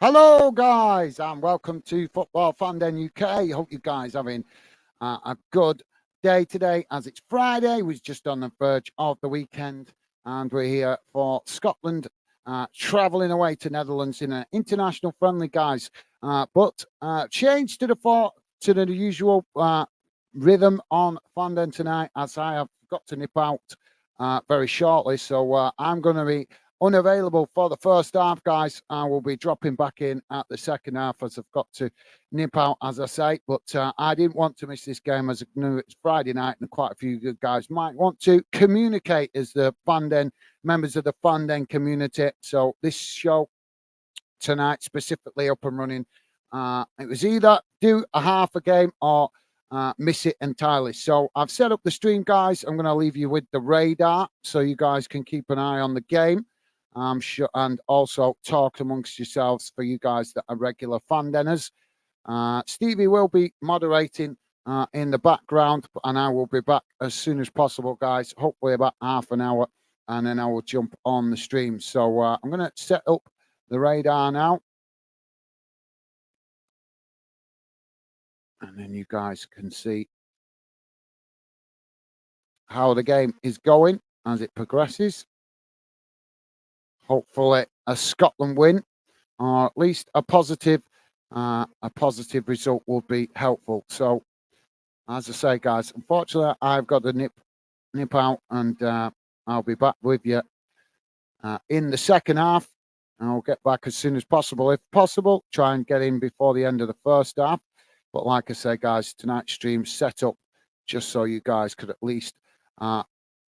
Hello, guys, and welcome to Football Fandom UK. Hope you guys having a good day today, as it's Friday. We're just on the verge of the weekend, and we're here for Scotland, travelling away to Netherlands in an international friendly, guys. But change to the usual rhythm on Fandom tonight, as I have got to nip out very shortly. So I'm going to be unavailable for the first half, guys. I will be dropping back in at the second half as I've got to nip out, as I say. But I didn't want to miss this game, as I knew it's Friday night and quite a few good guys might want to communicate as the Fanden members of the Fanden community. So this show tonight specifically up and running. It was either do a half a game or miss it entirely. So I've set up the stream, guys. I'm going to leave you with the radar so you guys can keep an eye on the game. Sure, and also talk amongst yourselves for you guys that are regular Fandenners. Stevie will be moderating in the background, and I will be back as soon as possible, guys. Hopefully about half an hour, and then I will jump on the stream. So I'm going to set up the radar now, and then you guys can see how the game is going as it progresses. Hopefully a Scotland win, or at least a positive result would be helpful. So as I say, guys, unfortunately I've got to nip out, and I'll be back with you in the second half. I'll get back as soon as possible, if possible. Try and get in before the end of the first half. But like I say, guys, tonight's stream set up just so you guys could at least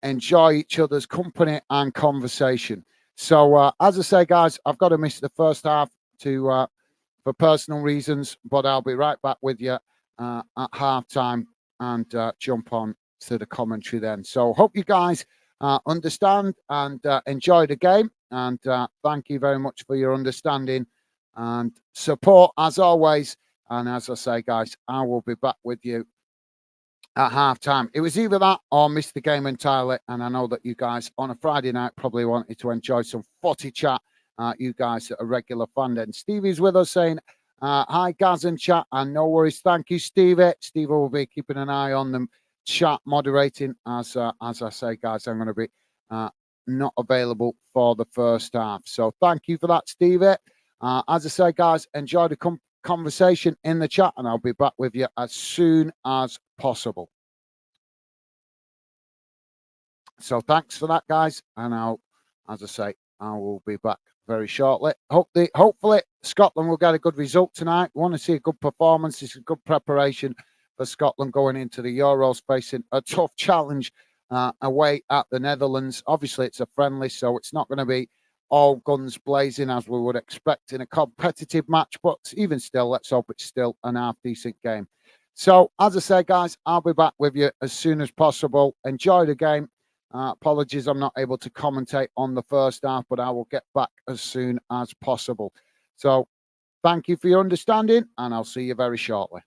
enjoy each other's company and conversation. So as I say, guys, I've got to miss the first half for personal reasons, but I'll be right back with you at halftime and jump on to the commentary then. So hope you guys understand and enjoy the game, and thank you very much for your understanding and support as always. And as I say, guys, I will be back with you at halftime. It was either that or miss the game entirely. And I know that you guys on a Friday night probably wanted to enjoy some footy chat. You guys are a regular fan. Then Stevie's with us saying, hi, Gaz and chat. And no worries. Thank you, Stevie. Stevie will be keeping an eye on them chat moderating. As I say, guys, I'm going to be not available for the first half. So thank you for that, Stevie. As I say, guys, enjoy the conversation in the chat, and I'll be back with you as soon as possible. So thanks for that, guys, and as I say, I will be back very shortly. Hopefully Scotland will get a good result tonight. We want to see a good performance. It's a good preparation for Scotland going into the Euros, facing a tough challenge away at the Netherlands. Obviously, it's a friendly, so it's not going to be all guns blazing as we would expect in a competitive match, but even still, let's hope it's still an half-decent game. So, as I say, guys, I'll be back with you as soon as possible. Enjoy the game. Apologies, I'm not able to commentate on the first half, but I will get back as soon as possible. So, thank you for your understanding, and I'll see you very shortly.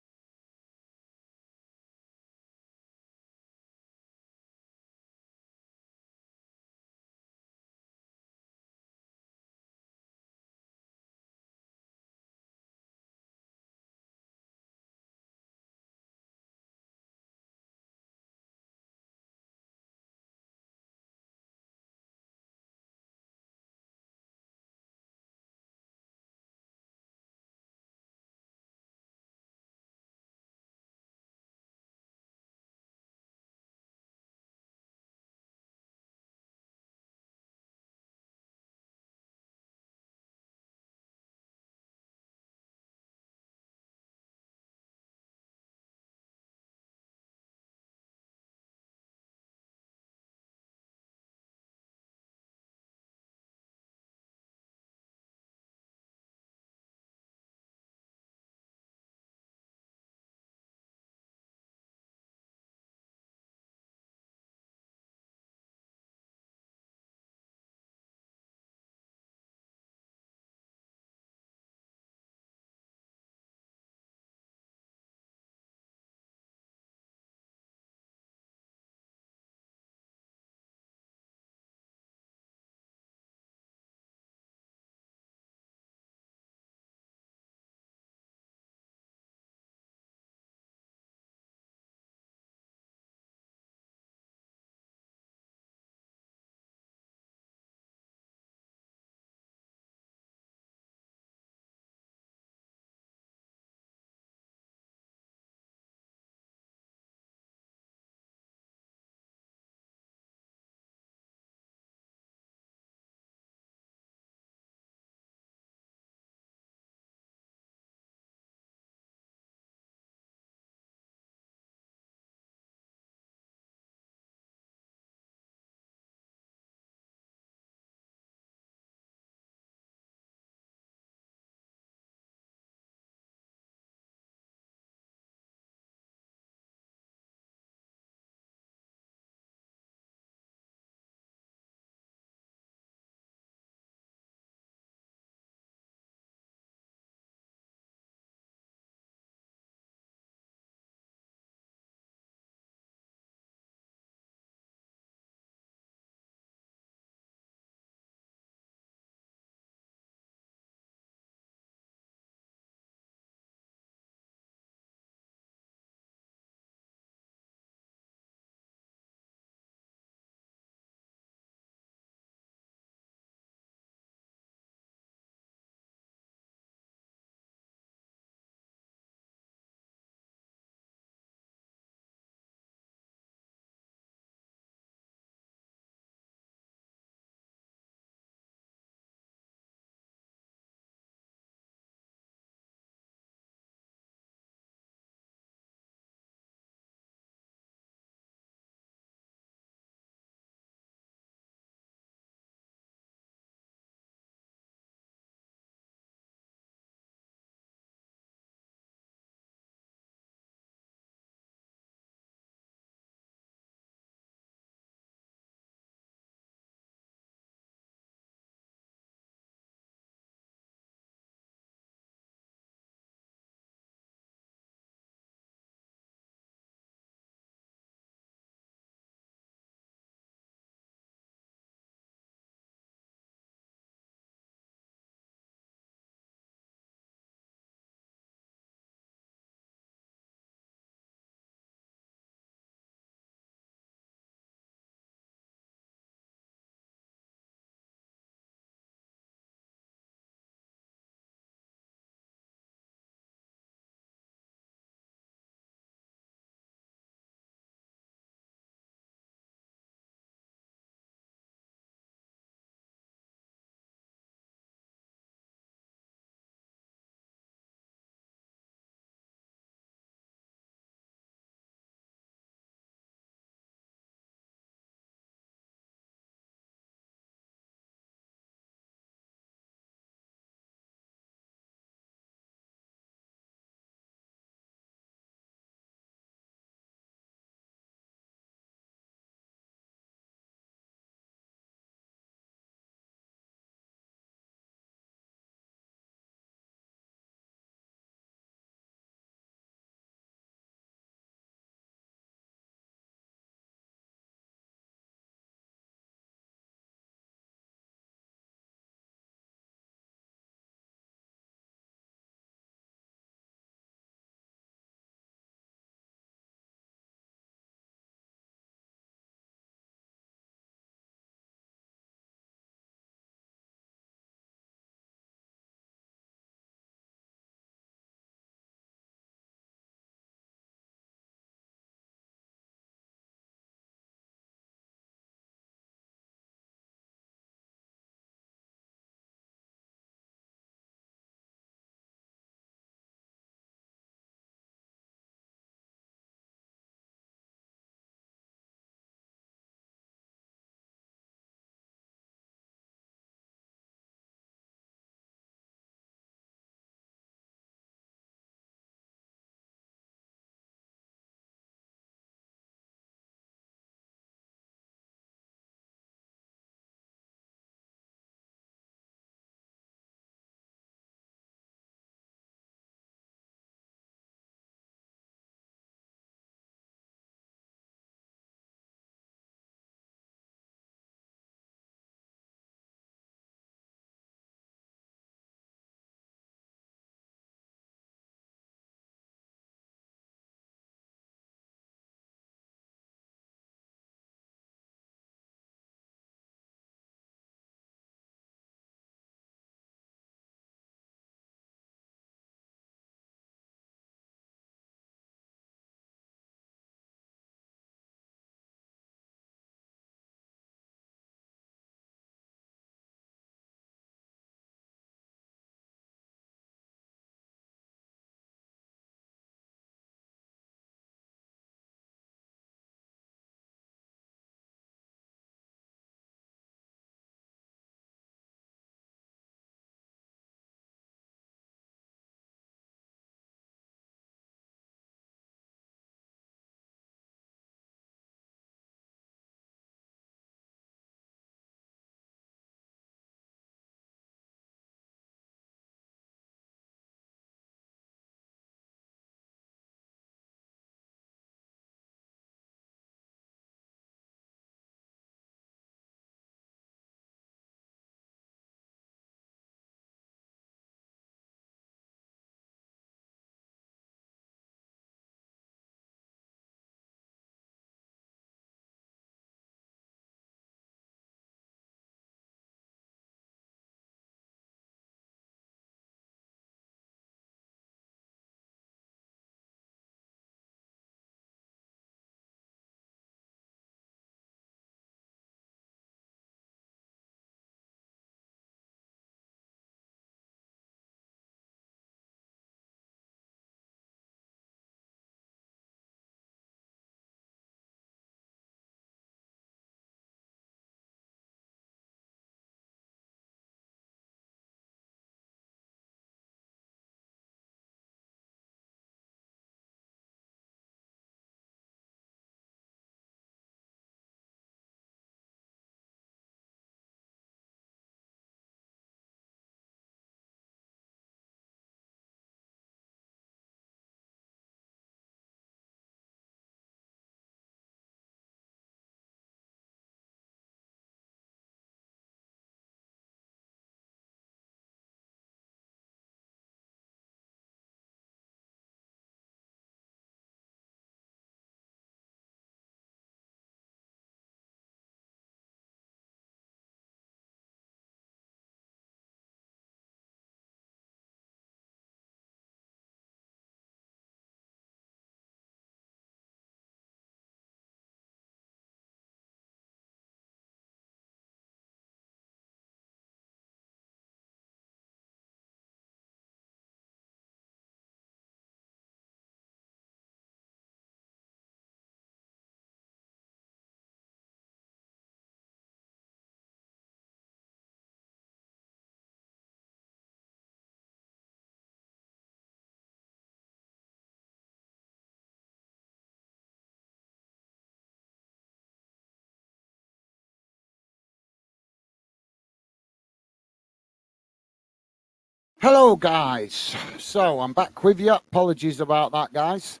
Hello, guys. So I'm back with you. Apologies about that, guys.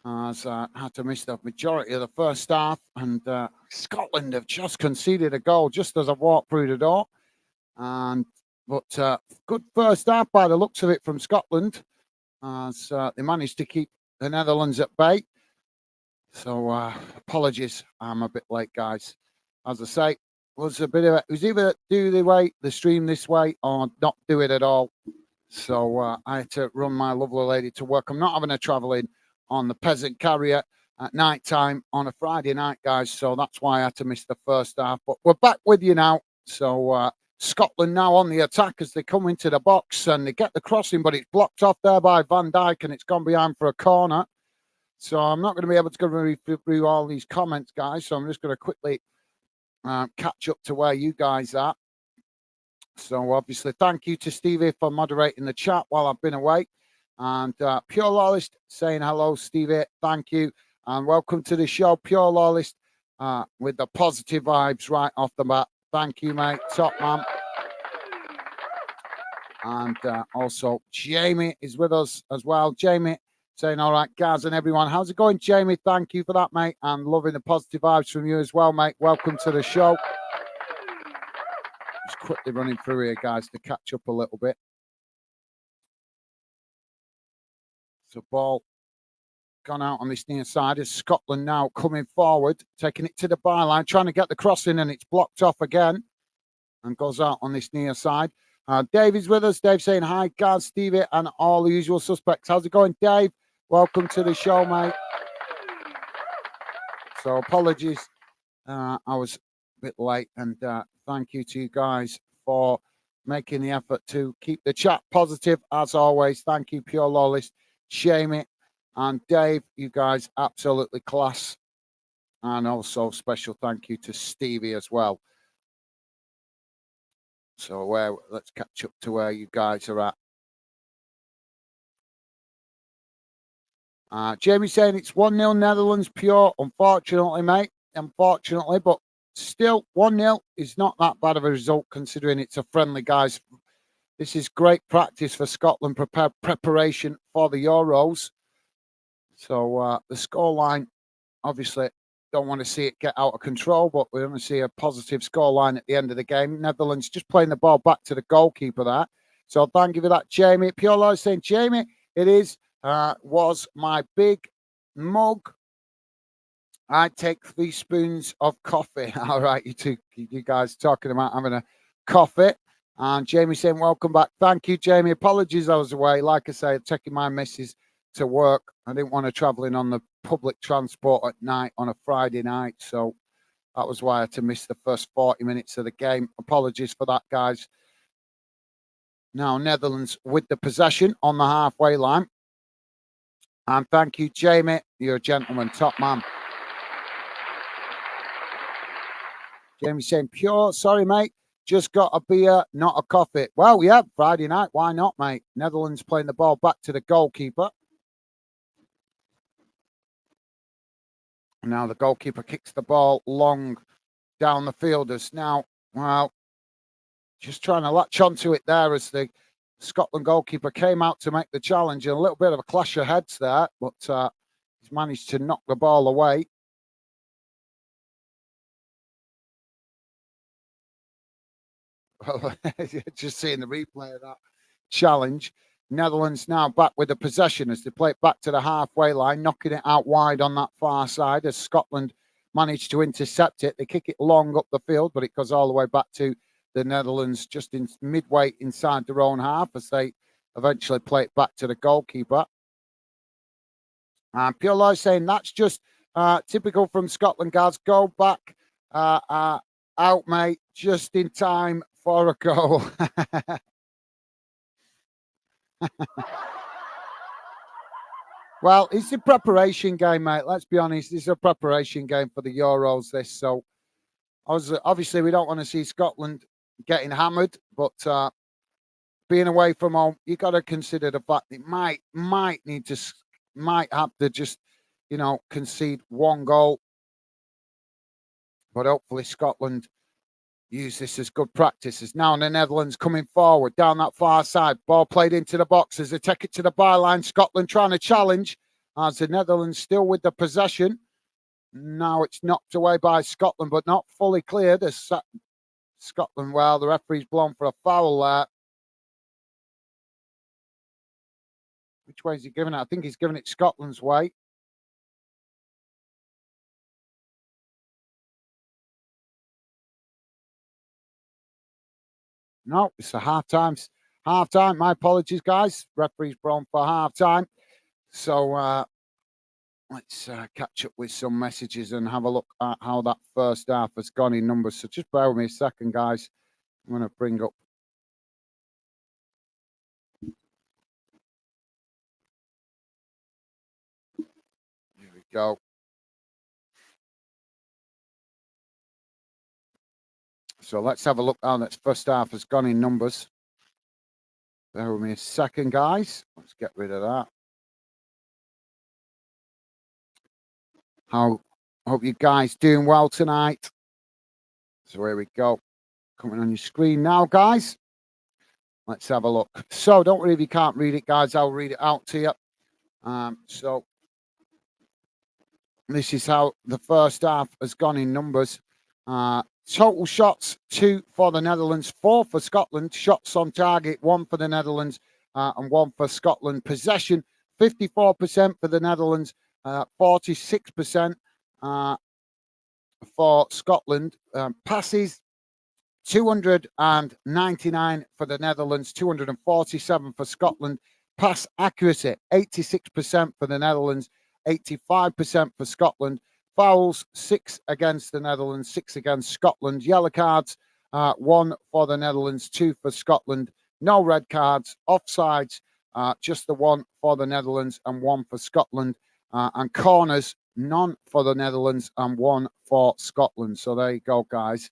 As I had to miss the majority of the first half, and Scotland have just conceded a goal just as I walked through the door. And but good first half by the looks of it from Scotland, as they managed to keep the Netherlands at bay. So apologies, I'm a bit late, guys. As I say, was a bit of it was either do the stream this way or not do it at all. So I had to run my lovely lady to work. I'm not having a travel in on the peasant carrier at night time on a Friday night, guys. So that's why I had to miss the first half. But we're back with you now. So Scotland now on the attack as they come into the box and they get the crossing, but it's blocked off there by Van Dijk and it's gone behind for a corner. So I'm not going to be able to go through all these comments, guys. So I'm just going to quickly catch up to where you guys are. So obviously, thank you to Stevie for moderating the chat while I've been away. And Pure Lawlist saying hello, Stevie. Thank you. And welcome to the show, Pure Lawlist, with the positive vibes right off the bat. Thank you, mate. Top man. And also, Jamie is with us as well. Jamie saying, all right, Gaz and everyone. How's it going, Jamie? Thank you for that, mate. And loving the positive vibes from you as well, mate. Welcome to the show. Just quickly running through here, guys, to catch up a little bit. So ball gone out on this near side. Is Scotland now coming forward, taking it to the byline, trying to get the crossing, and it's blocked off again and goes out on this near side. Dave is with us. Dave saying hi, Gaz, Stevie, and all the usual suspects. How's it going, Dave? Welcome to the show, mate. So apologies, I was a bit late, and thank you to you guys for making the effort to keep the chat positive as always. Thank you, Pure Lawless, Jamie, and Dave. You guys absolutely class, and also special thank you to Stevie as well. So let's catch up to where you guys are at. Jamie saying it's 1-0 Netherlands Pure. Unfortunately, mate. Unfortunately, but still 1-0 is not that bad of a result considering it's a friendly, guys. This is great practice for Scotland preparation for the Euros. So the scoreline, obviously, don't want to see it get out of control, but we want to see a positive scoreline at the end of the game. Netherlands just playing the ball back to the goalkeeper there. So thank you for that, Jamie. Pure Lord saying, Jamie, it is was my big mug. I take 3 spoons of coffee. All right, you guys talking about having a coffee. And Jamie saying, welcome back. Thank you, Jamie. Apologies, I was away. Like I say, taking my missus to work. I didn't want to travel in on the public transport at night on a Friday night. So that was why I had to miss the first 40 minutes of the game. Apologies for that, guys. Now, Netherlands with the possession on the halfway line. And thank you, Jamie. You're a gentleman, top man. Jamie saying, Pure, sorry, mate. Just got a beer, not a coffee. Well, yeah, Friday night. Why not, mate? Netherlands playing the ball back to the goalkeeper. Now the goalkeeper kicks the ball long down the fielders. Now, well, just trying to latch onto it there as the Scotland goalkeeper came out to make the challenge. And a little bit of a clash of heads there, but he's managed to knock the ball away. Well, just seeing the replay of that challenge. Netherlands now back with the possession as they play it back to the halfway line, knocking it out wide on that far side as Scotland managed to intercept it. They kick it long up the field, but it goes all the way back to the Netherlands just in midway inside their own half as they eventually play it back to the goalkeeper. And Pure Lloyd saying that's just typical from Scotland, guys. Go back out, mate, just in time for a goal. Well, it's a preparation game, mate. Let's be honest. This is a preparation game for the Euros, this. So, obviously, we don't want to see Scotland getting hammered, but being away from home, you got to consider the fact it might have to just, concede 1 goal. But hopefully, Scotland use this as good practice. As now the Netherlands coming forward down that far side. Ball played into the box as they take it to the byline. Scotland trying to challenge as the Netherlands still with the possession. Now it's knocked away by Scotland, but not fully clear. Scotland, well, the referee's blown for a foul there. Which way is he giving it? I think he's giving it Scotland's way. No, it's a half-time. Half-time. My apologies, guys. Referee's blown for half-time. So let's catch up with some messages and have a look at how that first half has gone in numbers. So just bear with me a second, guys. I'm going to bring up. Here we go. So let's have a look how that first half has gone in numbers. Bear with me a second, guys. Let's get rid of that. Hope you guys doing well tonight. So here we go. Coming on your screen now, guys. Let's have a look. So don't worry if you can't read it, guys. I'll read it out to you. So this is how the first half has gone in numbers. Total shots, 2 for the Netherlands, 4 for Scotland. Shots on target, 1 for the Netherlands and 1 for Scotland. Possession, 54% for the Netherlands, 46% for Scotland. Passes, 299 for the Netherlands, 247 for Scotland. Pass accuracy, 86% for the Netherlands, 85% for Scotland. Fouls, 6 against the Netherlands, 6 against Scotland. Yellow cards, 1 for the Netherlands, 2 for Scotland. No red cards. Offsides, just the 1 for the Netherlands and 1 for Scotland. And corners, none for the Netherlands and 1 for Scotland. So there you go, guys.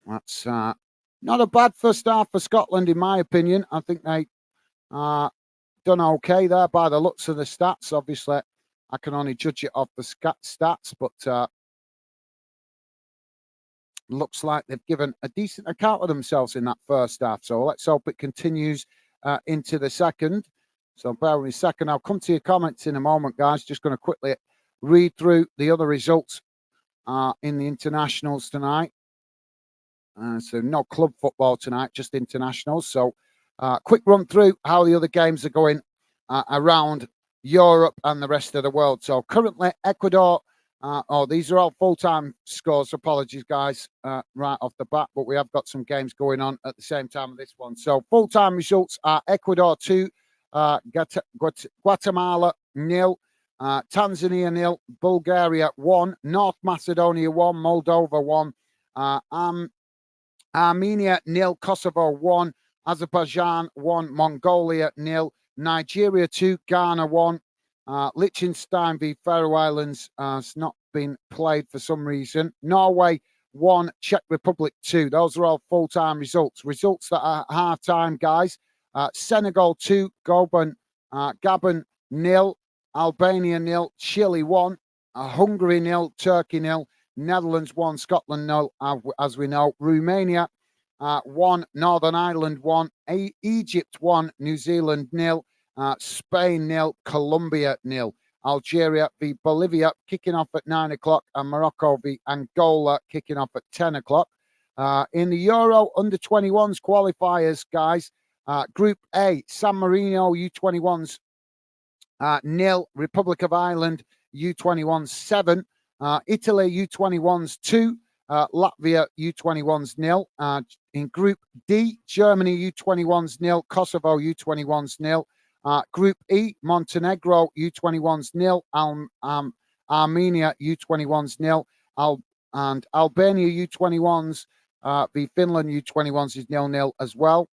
That's not a bad first half for Scotland, in my opinion. I think they done okay there by the looks of the stats. Obviously, I can only judge it off the stats, but looks like they've given a decent account of themselves in that first half. So let's hope it continues into the second. So bear with me a second. I'll come to your comments in a moment, guys. Just going to quickly read through the other results in the internationals tonight. So no club football tonight, just internationals. So quick run through how the other games are going around Europe and the rest of the world. So currently Ecuador, these are all full-time scores. Apologies, guys, right off the bat, but we have got some games going on at the same time of this one. So full-time results are Ecuador 2, Guatemala 0, Tanzania 0, Bulgaria 1, North Macedonia 1, Moldova 1, Armenia 0, Kosovo 1, Azerbaijan 1, Mongolia 0, Nigeria 2, Ghana 1, Liechtenstein v Faroe Islands has not been played for some reason. Norway 1, Czech Republic 2. Those are all full-time results. Results that are half-time, guys. Senegal 2, Gabon 0, Albania 0, Chile 1, Hungary 0, Turkey 0, Netherlands 1, Scotland 0, as we know. Romania 1, Northern Ireland 1, Egypt 1, New Zealand 0, Spain 0, Colombia 0. Algeria v Bolivia kicking off at 9 o'clock, and Morocco v Angola kicking off at 10 o'clock. In the Euro under-21s qualifiers, guys, Group A, San Marino U21s 0, Republic of Ireland U21s 7, Italy U21s 2, Latvia U21s 0. In Group D, Germany U21s 0, Kosovo U21s 0. Group E, Montenegro U21s 0, Armenia U21s 0, and Albania U21s v Finland U21s is 0-0 as well.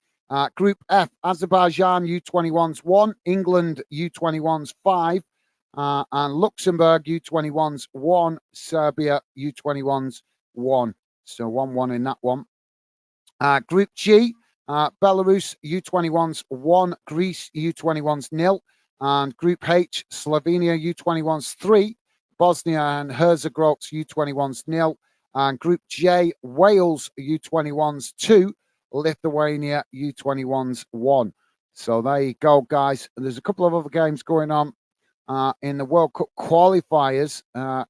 Group F, Azerbaijan U21s 1, England U21s 5, and Luxembourg U21s 1, Serbia U21s 1. So 1-1 in that one. Group G, Belarus U21s 1, Greece U21s 0, and Group H, Slovenia U21s 3, Bosnia and Herzegovina U21s 0, And Group J, Wales U21s 2, Lithuania U21s 1. So there you go, guys. And there's a couple of other games going on in the World Cup qualifiers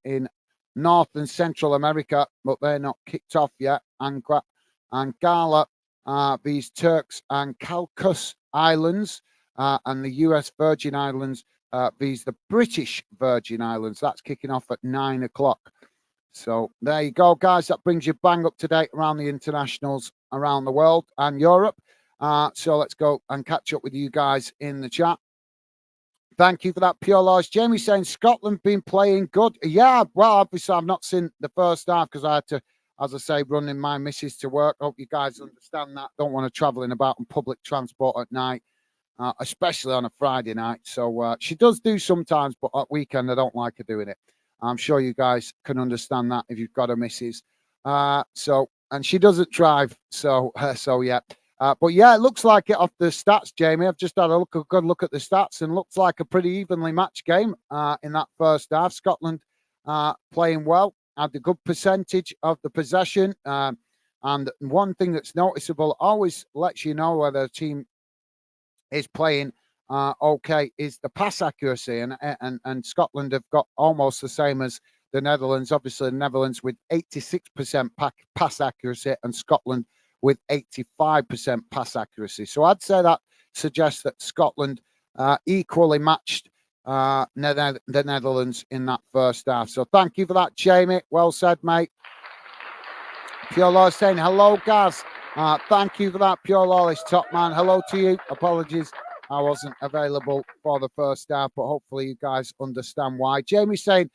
in North and Central America, but they're not kicked off yet. Angala, these Turks and Caicos Islands, and the US Virgin Islands, these the British Virgin Islands. That's kicking off at 9 o'clock. So there you go, guys. That brings you bang up to date around the internationals around the world and Europe. So let's go and catch up with you guys in the chat. Thank you for that, Pure Laws. Jamie saying Scotland been playing good. Yeah, well, obviously I've not seen the first half because I had to, as I say, running my missus to work. Hope you guys understand that. Don't want to travelling about on public transport at night, especially on a Friday night. So she does do sometimes, but at weekend I don't like her doing it. I'm sure you guys can understand that if you've got a missus. And she doesn't drive. So yeah. But yeah, it looks like it off the stats, Jamie. I've just had a good look at the stats and looks like a pretty evenly matched game in that first half. Scotland playing well, had a good percentage of the possession. And one thing that's noticeable, always lets you know whether a team is playing okay, is the pass accuracy. And Scotland have got almost the same as the Netherlands. Obviously, the Netherlands with 86% pass accuracy and Scotland with 85% pass accuracy. So I'd say that suggests that Scotland equally matched the Netherlands in that first half. So thank you for that, Jamie. Well said, mate. Pure Law saying, hello, Gaz. Thank you for that, Pure Lawless top man. Hello to you. Apologies, I wasn't available for the first half, but hopefully you guys understand why. Jamie saying,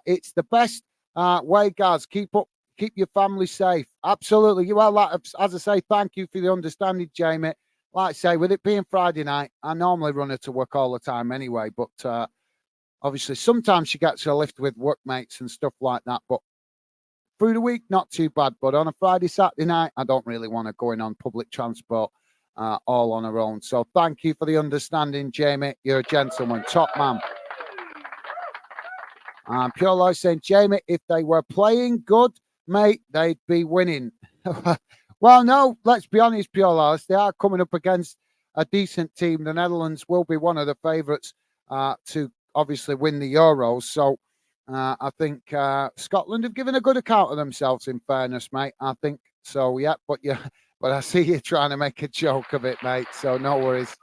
it's the best way, Gaz. Keep your family safe. Absolutely. Well, as I say, thank you for the understanding, Jamie. Like I say, with it being Friday night, I normally run her to work all the time anyway, but obviously sometimes she gets a lift with workmates and stuff like that, but through the week, not too bad. But on a Friday, Saturday night, I don't really want to go in on public transport all on her own. So thank you for the understanding, Jamie. You're a gentleman. Top man. Pure Life saying, Jamie, if they were playing good, mate, they'd be winning. Well, no, let's be honest, Pure Life. They are coming up against a decent team. The Netherlands will be one of the favourites to obviously win the Euros. So I think Scotland have given a good account of themselves, in fairness, mate. I think so, yeah. But I see you trying to make a joke of it, mate. So no worries.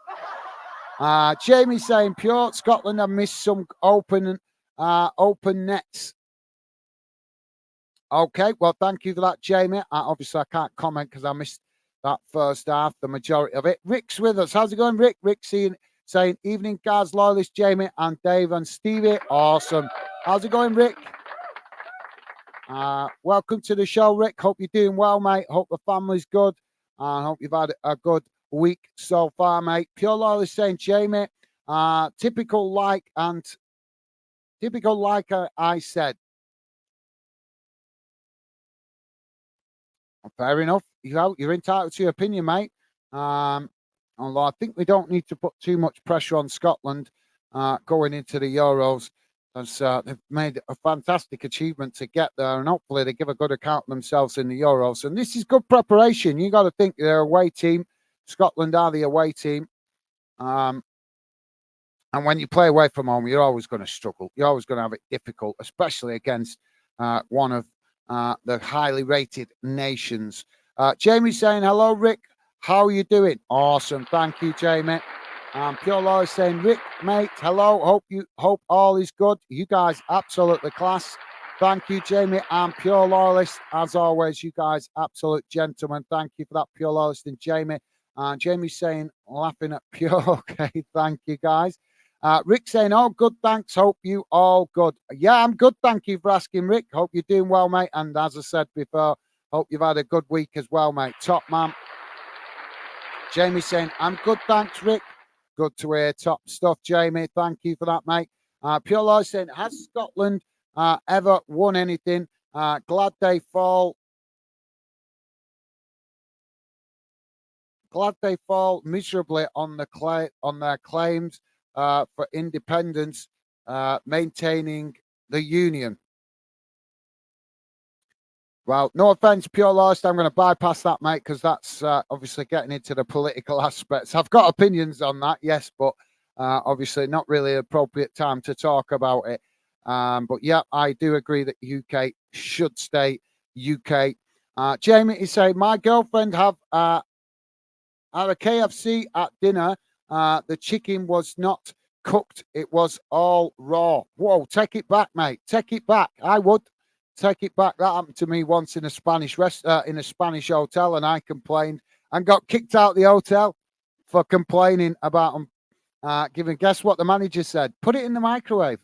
Jamie saying, Pure, Scotland have missed some open nets. Okay, well, thank you for that, Jamie. Obviously, I can't comment because I missed that first half, the majority of it. Rick's with us. How's it going, Rick? Rick saying, evening, Gaz, Loyalist, Jamie, and Dave and Stevie. Awesome. How's it going, Rick? Welcome to the show, Rick. Hope you're doing well, mate. Hope the family's good. I hope you've had a good week so far, mate. Pure Loyalist saying, Jamie, typical like I said. Fair enough. You're entitled to your opinion, mate. Although I think we don't need to put too much pressure on Scotland going into the Euros, as they've made a fantastic achievement to get there, and hopefully they give a good account of themselves in the Euros. And this is good preparation. You got to think they're away team. Scotland are the away team. And when you play away from home, you're always going to struggle. You're always going to have it difficult, especially against one of the highly rated nations. Jamie saying, hello, Rick. How are you doing? Awesome. Thank you, Jamie. Pure Law is saying, Rick, mate, hello. Hope all is good. You guys absolutely class. Thank you, Jamie. And Pure Loyalist, as always, you guys absolute gentlemen. Thank you for that, Pure Loyalist and Jamie. Jamie's saying, laughing at Pure. Okay, thank you, guys. Rick saying, oh, good, thanks. Hope you all good. Yeah, I'm good. Thank you for asking, Rick. Hope you're doing well, mate. And as I said before, hope you've had a good week as well, mate. Top man. Jamie saying, I'm good, thanks, Rick. Good to hear. Top stuff, Jamie. Thank you for that, mate. Pure Life saying, has Scotland ever won anything? Glad they fall miserably on their claims for independence, maintaining the union. Well, no offense, Pure Lost. I'm going to bypass that, mate, because that's obviously getting into the political aspects. I've got opinions on that, yes, but obviously not really appropriate time to talk about it. But yeah, I do agree that UK should stay UK. Jamie is saying, my girlfriend have at a KFC at dinner. The chicken was not cooked; it was all raw. Whoa, take it back, mate. Take it back. I would take it back. That happened to me once in a in a Spanish hotel, and I complained and got kicked out of the hotel for complaining about them giving. Guess what the manager said? Put it in the microwave.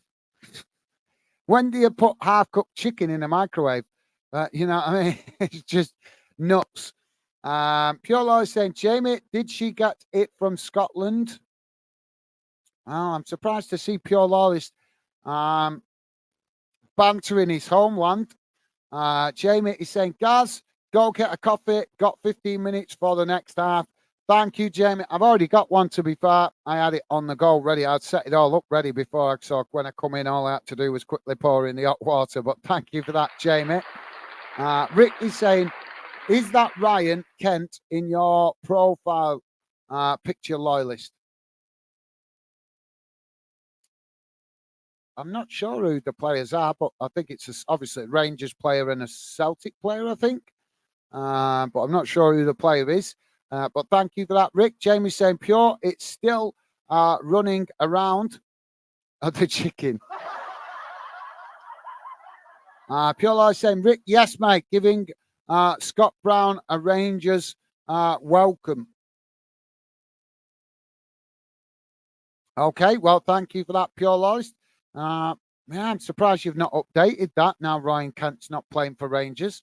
When do you put half-cooked chicken in a microwave? You know what I mean? It's just nuts. Pure Law is saying, Jamie, did she get it from Scotland? Well, I'm surprised to see Pure Lawless bantering his homeland. Jamie is saying, Gaz, go get a coffee. Got 15 minutes for the next half. Thank you, Jamie. I've already got one, to be fair. I had it on the go ready. I'd set it all up ready before. So when I come in, all I had to do was quickly pour in the hot water. But thank you for that, Jamie. Rick is saying, is that Ryan Kent in your profile picture loyalist? I'm not sure who the players are, but I think it's obviously a Rangers player and a Celtic player, I think. But I'm not sure who the player is. But thank you for that, Rick. Jamie saying, Pure, it's still running around the chicken. Pure Life saying, Rick, yes, mate, giving Scott Brown a Rangers welcome. Okay, well, thank you for that, Pure Life. Yeah, I'm surprised you've not updated that now Ryan Kent's not playing for Rangers.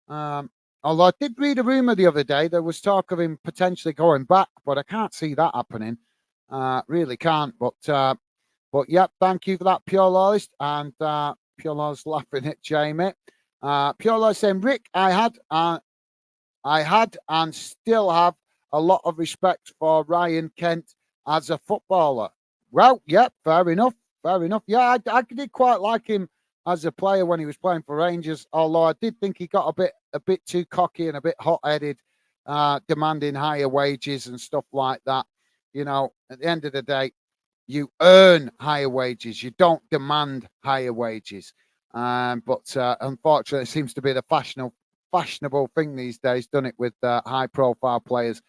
Although I did read a rumour the other day, there was talk of him potentially going back, but I can't see that happening. Really can't. But yeah, thank you for that, Pure Loyalist. And Pure Loyalist laughing at Jamie. Pure Loyalist saying, Rick, I had and still have a lot of respect for Ryan Kent as a footballer. Well, yeah, fair enough. Fair enough. Yeah, I did quite like him as a player when he was playing for Rangers, although I did think he got a bit too cocky and a bit hot-headed, demanding higher wages and stuff like that. You know, at the end of the day, you earn higher wages. You don't demand higher wages. But unfortunately, it seems to be the fashionable thing these days, done it with high-profile players.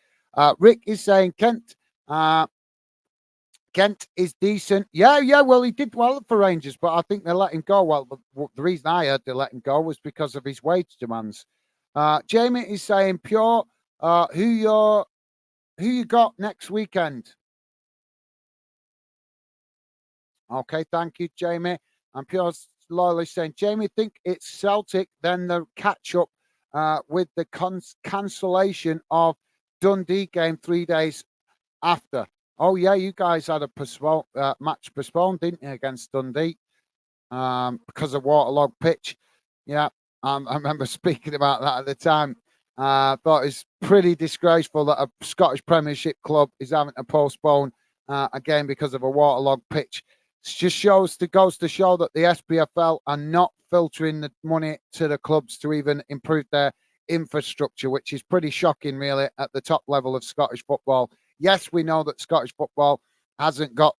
Rick is saying Kent is decent. Yeah. Well, he did well for Rangers, but I think they let him go. Well, the reason I heard they let him go was because of his wage demands. Jamie is saying, Pure, who you got next weekend? Okay, thank you, Jamie. And Pure loyally saying, Jamie, think it's Celtic, then the catch up with the cancellation of Dundee game 3 days after. Oh, yeah, you guys had a match postponed, didn't you, against Dundee because of waterlogged pitch. Yeah, I remember speaking about that at the time. Thought it's pretty disgraceful that a Scottish Premiership club is having to postpone again because of a waterlogged pitch. It just goes to show that the SPFL are not filtering the money to the clubs to even improve their infrastructure, which is pretty shocking, really, at the top level of Scottish football. Yes, we know that Scottish football hasn't got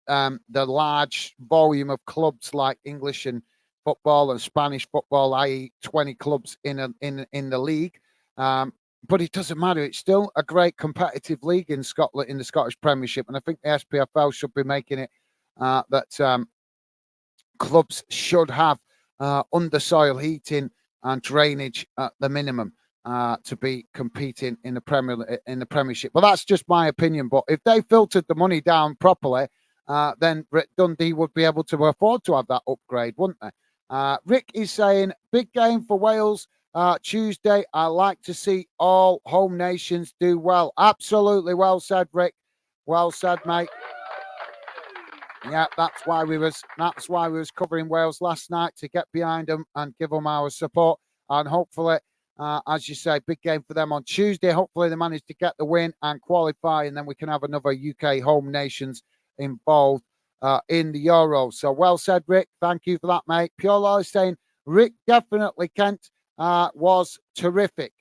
the large volume of clubs like English and football and Spanish football, i.e., 20 clubs in the league. But it doesn't matter. It's still a great competitive league in Scotland, in the Scottish Premiership, and I think the SPFL should be making it that clubs should have undersoil heating and drainage at the minimum. To be competing in the Premiership. Well, that's just my opinion. But if they filtered the money down properly, then Dundee would be able to afford to have that upgrade, wouldn't they? Rick is saying, big game for Wales Tuesday. I like to see all home nations do well. Absolutely, well said, Rick. Well said, mate. Yeah, that's why we was covering Wales last night, to get behind them and give them our support, and hopefully. As you say, big game for them on Tuesday. Hopefully they manage to get the win and qualify, and then we can have another UK home nations involved in the Euros. So well said, Rick. Thank you for that, mate. Pure Law is saying, Rick, definitely Kent. was terrific.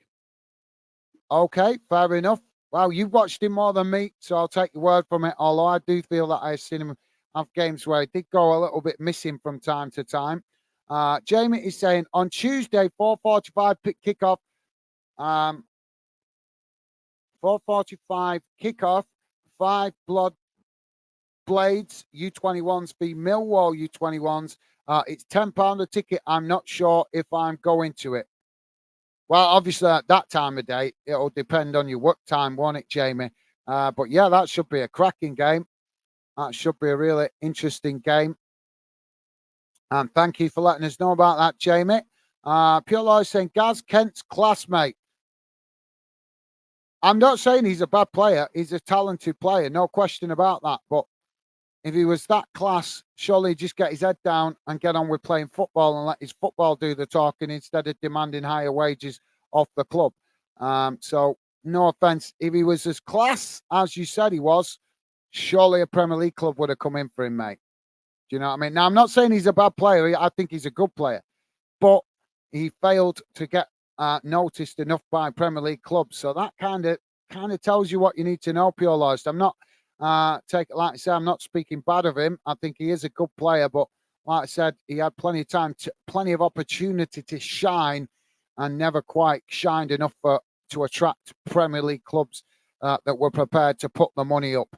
Okay, fair enough. Well, you've watched him more than me, so I'll take your word from it. Although I do feel that I've seen him have games where he did go a little bit missing from time to time. Jamie is saying on Tuesday, 4:45 kickoff. 4:45 kickoff. 5 Blades U21s v Millwall U21s. It's £10 a ticket. I'm not sure if I'm going to it. Well, obviously at that time of day, it'll depend on your work time, won't it, Jamie? But yeah, that should be a cracking game. That should be a really interesting game. And thank you for letting us know about that, Jamie. Pure Lloyd saying, Gaz, Kent's classmate. I'm not saying he's a bad player. He's a talented player, no question about that. But if he was that class, surely he'd just get his head down and get on with playing football and let his football do the talking instead of demanding higher wages off the club. So, no offence. If he was as class as you said he was, surely a Premier League club would have come in for him, mate. Do you know what I mean? Now, I'm not saying he's a bad player. I think he's a good player. But he failed to get noticed enough by Premier League clubs. So that kind of tells you what you need to know, Pure Lost. I'm not like I said, I'm not speaking bad of him. I think he is a good player, but like I said, he had plenty of time, plenty of opportunity to shine, and never quite shined enough to attract Premier League clubs that were prepared to put the money up.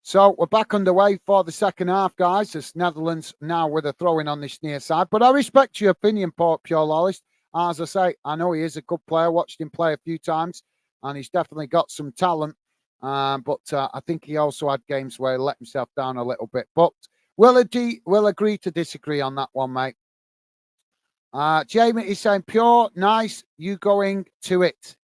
So we're back underway for the second half, guys. It's Netherlands now with a throw-in on this near side. But I respect your opinion, Pure Loyalist. As I say, I know he is a good player. Watched him play a few times, and he's definitely got some talent. But I think he also had games where he let himself down a little bit. But we'll agree to disagree on that one, mate. Jamie is saying, Pure, nice. You going to it?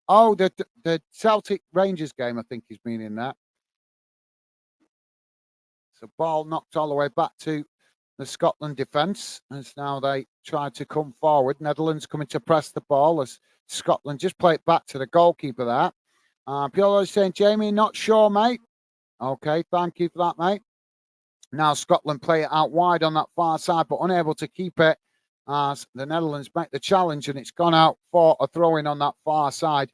Oh, the Celtic Rangers game, I think he's meaning that. So ball knocked all the way back to the Scotland defence as now they try to come forward. Netherlands coming to press the ball as Scotland just play it back to the goalkeeper there. Piolo is saying, Jamie, not sure, mate. Okay, thank you for that, mate. Now Scotland play it out wide on that far side, but unable to keep it as the Netherlands make the challenge, and it's gone out for a throw-in on that far side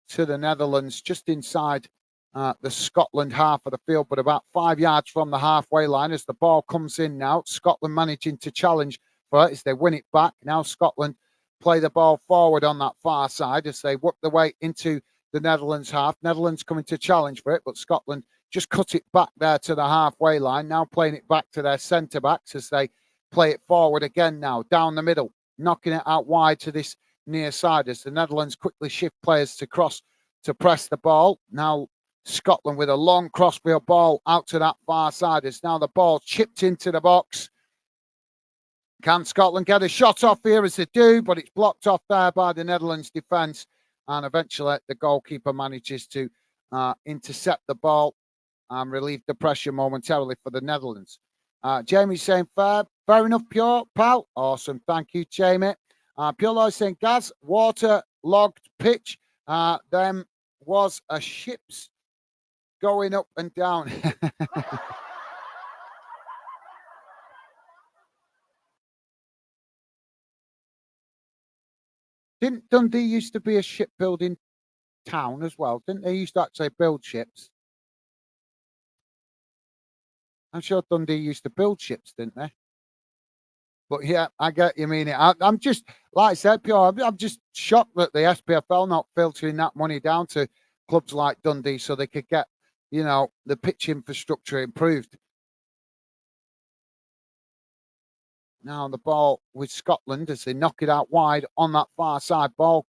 to the Netherlands, just inside the Scotland half of the field, but about 5 yards from the halfway line as the ball comes in now. Scotland managing to challenge for it as they win it back. Now Scotland play the ball forward on that far side as they work their way into the Netherlands half. Netherlands coming to challenge for it, but Scotland just cut it back there to the halfway line. Now playing it back to their centre backs as they play it forward again now, down the middle, knocking it out wide to this near side as the Netherlands quickly shift players to cross to press the ball. Now Scotland with a long crossfield ball out to that far side. It's now the ball chipped into the box. Can Scotland get a shot off here as they do, but it's blocked off there by the Netherlands defence. And eventually the goalkeeper manages to intercept the ball and relieve the pressure momentarily for the Netherlands. Saying, fair enough, Pure, pal. Awesome. Thank you, Jamie. Pure Lloyd saying, Gaz, water-logged pitch. Them was a ship's going up and down. Didn't Dundee used to be a shipbuilding town as well? Didn't they used to actually build ships? I'm sure Dundee used to build ships, didn't they? But yeah, I get you mean it. I'm just, like I said, Pure, I'm just shocked that the SPFL not filtering that money down to clubs like Dundee so they could get, the pitch infrastructure improved. Now the ball with Scotland as they knock it out wide on that far side. Ball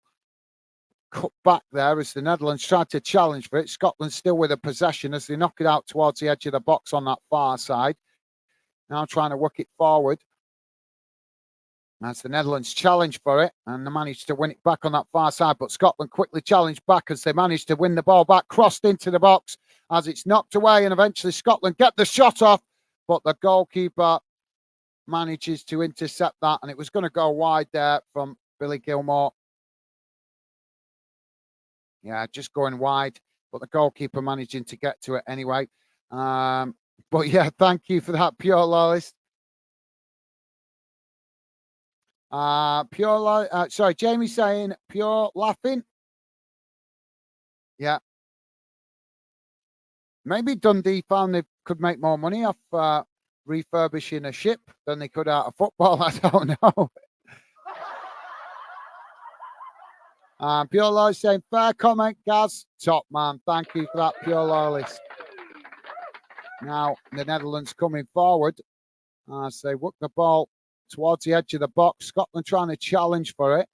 cut back there as the Netherlands tried to challenge for it. Scotland still with a possession as they knock it out towards the edge of the box on that far side. Now trying to work it forward. As the Netherlands challenge for it and they managed to win it back on that far side. But Scotland quickly challenged back as they managed to win the ball back, crossed into the box as it's knocked away. And eventually Scotland get the shot off. But the goalkeeper manages to intercept that. And it was going to go wide there from Billy Gilmore. Yeah, just going wide, but the goalkeeper managing to get to it anyway. But yeah, thank you for that, Pure Loyalist. Sorry, Jamie saying pure laughing. Yeah. Maybe Dundee found they could make more money off refurbishing a ship than they could out of football. I don't know. Pure Loyalist saying fair comment, Gaz. Top man. Thank you for that, Pure Loyalist. Now the Netherlands coming forward. So they work the ball towards the edge of the box. Scotland trying to challenge for it.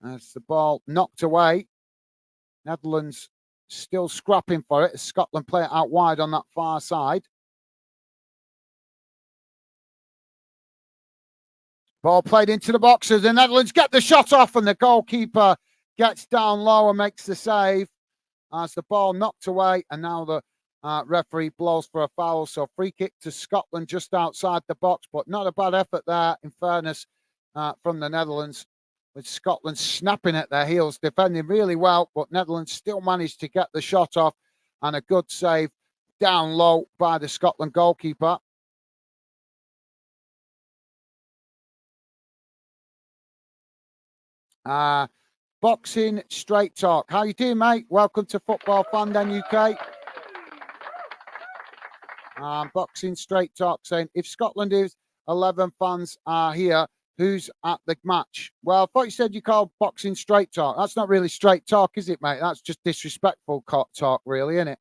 As the ball knocked away. Netherlands still scrapping for it. Scotland play it out wide on that far side. Ball played into the boxes. The Netherlands get the shot off, and the goalkeeper gets down low and makes the save as the ball knocked away. And now the referee blows for a foul. So free kick to Scotland just outside the box, but not a bad effort there, in fairness, from the Netherlands, with Scotland snapping at their heels, defending really well, but Netherlands still managed to get the shot off, and a good save down low by the Scotland goalkeeper. Boxing Straight Talk. How you doing, mate? Welcome to Football Fan Den UK. Boxing Straight Talk saying, if Scotland is 11 fans are here, who's at the match? Well, I thought you said you called Boxing Straight Talk. That's not really straight talk, is it, mate? That's just disrespectful talk, really, isn't it?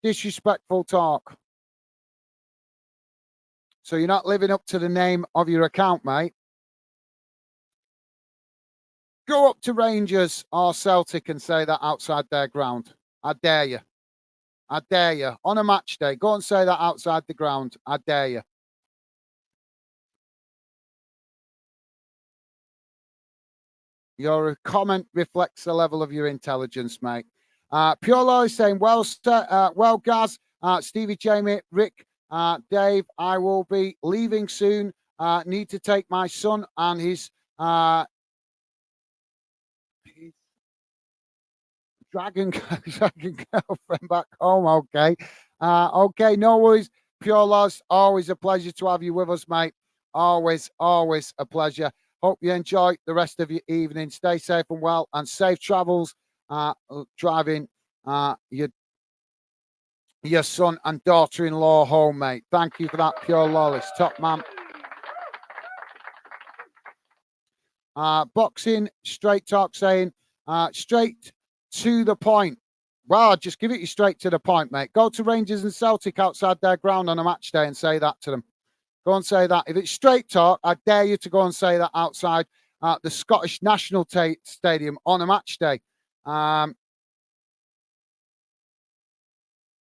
Disrespectful talk. So you're not living up to the name of your account, mate. Go up to Rangers or Celtic and say that outside their ground. I dare you. I dare you. On a match day, go and say that outside the ground. I dare you. Your comment reflects the level of your intelligence, mate. Pure Law is saying, well, Gaz, Stevie, Jamie, Rick, Dave, I will be leaving soon. Need to take my son and his dragon girlfriend back home. Okay. Okay, no worries. Pure Laws, always a pleasure to have you with us, mate. Always a pleasure. Hope you enjoy the rest of your evening. Stay safe and well, and safe travels driving your son and daughter-in-law home, mate. Thank you for that, Pure Lawless. Top man. Boxing Straight Talk saying, straight to the point. Well, I'll just give it you straight to the point, mate. Go to Rangers and Celtic outside their ground on a match day and say that to them. Go and say that. If it's straight talk, I dare you to go and say that outside the Scottish National Stadium on a match day.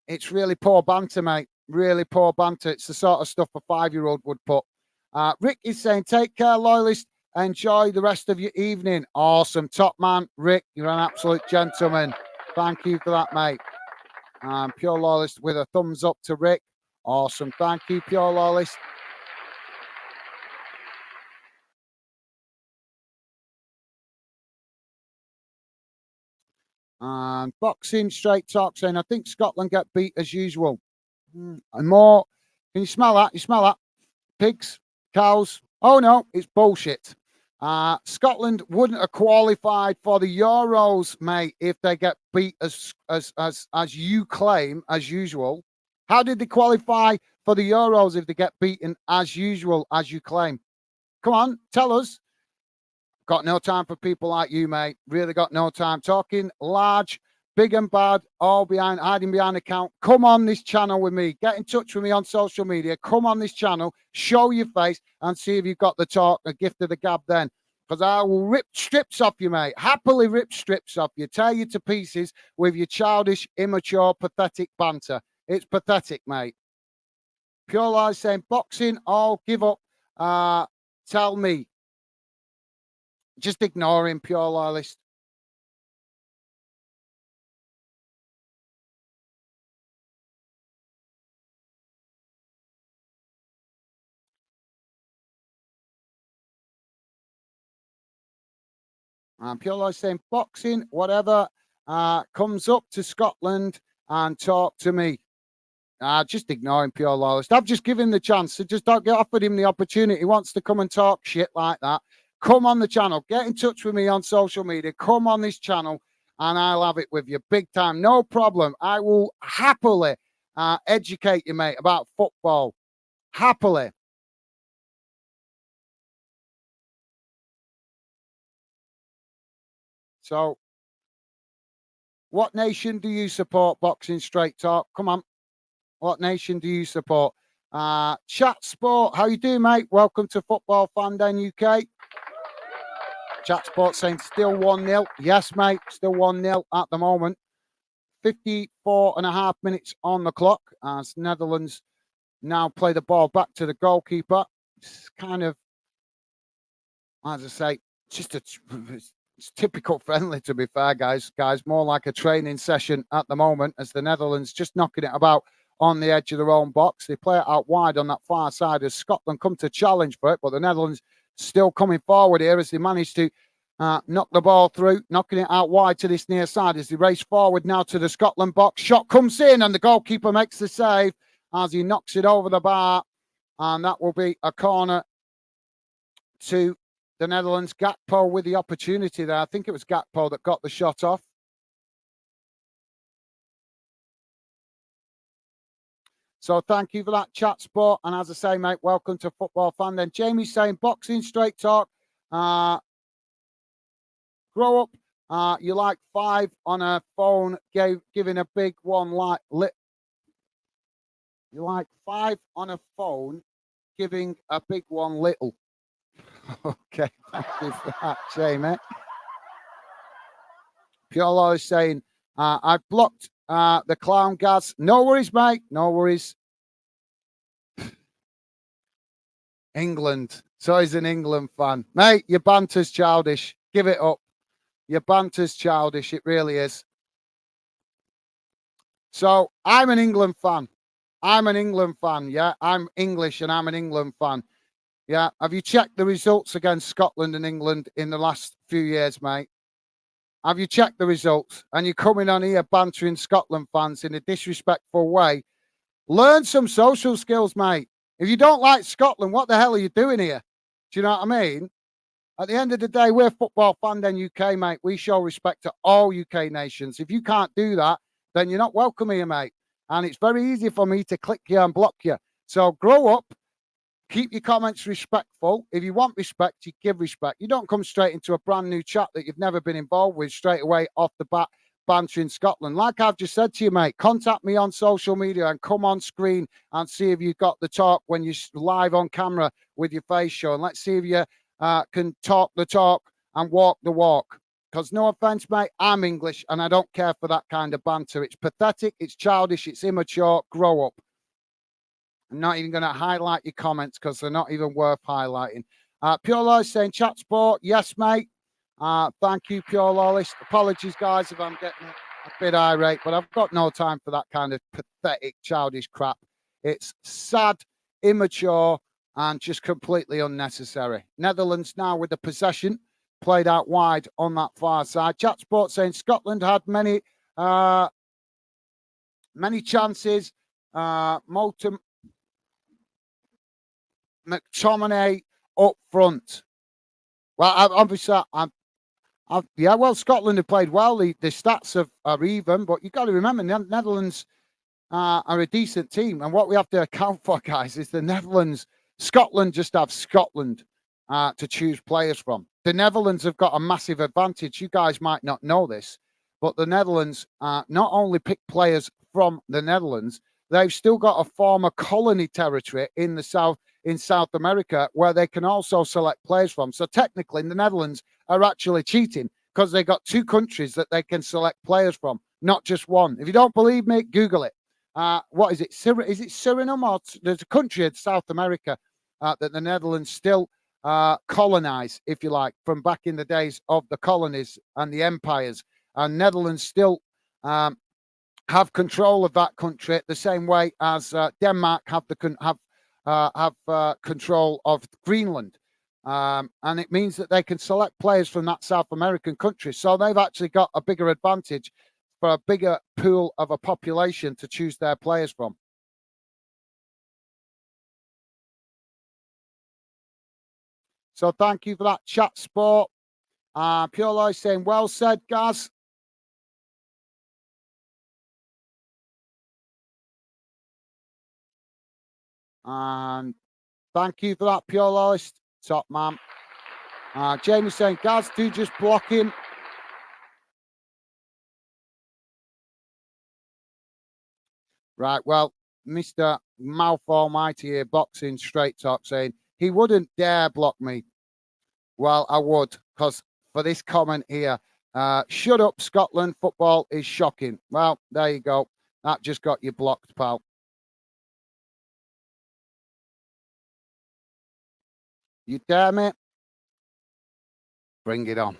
It's really poor banter, mate. Really poor banter. It's the sort of stuff a 5-year-old would put. Rick is saying, take care, loyalist. Enjoy the rest of your evening. Awesome. Top man, Rick. You're an absolute gentleman. Thank you for that, mate. Pure Loyalist with a thumbs up to Rick. Awesome. Thank you, Pure Loyalist. And Boxing Straight Talk saying, I think Scotland get beat as usual. And more. Can you smell that? You smell that? Pigs, cows. Oh no, it's bullshit. Scotland wouldn't have qualified for the Euros, mate, if they get beat as you claim, as usual. How did they qualify for the Euros if they get beaten as usual, as you claim? Come on, tell us. Got no time for people like you, mate. Really got no time. Talking large, big and bad, all hiding behind account. Come on this channel with me. Get in touch with me on social media. Come on this channel, show your face, and see if you've got the talk, a gift of the gab then. Because I will rip strips off you, mate. Happily rip strips off you. Tear you to pieces with your childish, immature, pathetic banter. It's pathetic, mate. Pure Lies saying, boxing, all give up. Tell me. Just ignore him, Pure Loyalist. Pure Loyalist saying boxing, whatever comes up to Scotland and talk to me. Just ignore him, Pure Loyalist. I've just given him the chance. So just don't get offered him the opportunity. He wants to come and talk shit like that. Come on the channel. Get in touch with me on social media. Come on this channel and I'll have it with you big time. No problem. I will happily educate you, mate, about football. Happily. So, what nation do you support? Boxing Straight Talk. Come on. What nation do you support? Chat Sport, how you doing, mate? Welcome to Football Fan Den UK. Chat Sport saying still 1-0. Yes, mate, still 1-0 at the moment. 54 and a half minutes on the clock as Netherlands now play the ball back to the goalkeeper. It's kind of, as I say, just it's typical friendly, to be fair, guys. More like a training session at the moment as the Netherlands just knocking it about on the edge of their own box. They play it out wide on that far side as Scotland come to challenge for it, but the Netherlands still coming forward here as they manage to knock the ball through, knocking it out wide to this near side as they race forward now to the Scotland box. Shot comes in and the goalkeeper makes the save as he knocks it over the bar, and that will be a corner to the Netherlands. Gakpo with the opportunity there. I think it was Gakpo that got the shot off. So thank you for that, Chat Sport. And as I say, mate, welcome to Football Fan Den. Jamie's saying boxing straight talk. Grow up. You like 5 on a phone, giving a big one like lit. You like 5 on a phone, giving a big one little. Okay, thank you for that, Jamie. Pure Law is saying, I've blocked the clown Gaz. No worries, mate. No worries. England. So he's an England fan. Mate, your banter's childish. Give it up. Your banter's childish. It really is. So I'm an England fan. Yeah. I'm English and I'm an England fan. Yeah. Have you checked the results against Scotland and England in the last few years, mate? Have you checked the results? And you're coming on here bantering Scotland fans in a disrespectful way. Learn some social skills, mate. If you don't like Scotland, what the hell are you doing here? Do you know what I mean? At the end of the day, we're Football Fan Den UK, mate. We show respect to all UK nations. If you can't do that, then you're not welcome here, mate. And it's very easy for me to click you and block you. So grow up. Keep your comments respectful. If you want respect, you give respect. You don't come straight into a brand new chat that you've never been involved with straight away off the bat, bantering Scotland. Like I've just said to you, mate, contact me on social media and come on screen and see if you've got the talk when you're live on camera with your face show. And let's see if you can talk the talk and walk the walk. Because no offense, mate, I'm English and I don't care for that kind of banter. It's pathetic, it's childish, it's immature. Grow up. I'm not even going to highlight your comments because they're not even worth highlighting. Pure Lawless saying chat sport. Yes, mate. Thank you, Pure Lawless. Apologies, guys, if I'm getting a bit irate, but I've got no time for that kind of pathetic, childish crap. It's sad, immature, and just completely unnecessary. Netherlands now with the possession, played out wide on that far side. Chat sport saying Scotland had many chances. McTominay up front. Well, obviously, Scotland have played well. The stats are even, but you've got to remember, the Netherlands are a decent team. And what we have to account for, guys, is the Netherlands, Scotland just have Scotland to choose players from. The Netherlands have got a massive advantage. You guys might not know this, but the Netherlands not only pick players from the Netherlands, they've still got a former colony territory in South America where they can also select players from. So technically, the Netherlands are actually cheating because they got 2 countries that they can select players from, not just one. If you don't believe me, Google it. What is it? Is it Suriname or there's a country in South America that the Netherlands still colonize, if you like, from back in the days of the colonies and the empires. And Netherlands still have control of that country the same way as Denmark have control of Greenland. And it means that they can select players from that South American country. So they've actually got a bigger advantage for a bigger pool of a population to choose their players from. So thank you for that chat, Sport. Pure Life saying, well said, Gaz. And thank you for that, Pure Life. Top man. Jamie saying, Gaz, do just block him. Right, well, Mr. Mouth Almighty here, Boxing Straight Talk, saying he wouldn't dare block me. Well, I would, because for this comment here, shut up, Scotland, football is shocking. Well, there you go. That just got you blocked, pal. You dare me? Bring it on.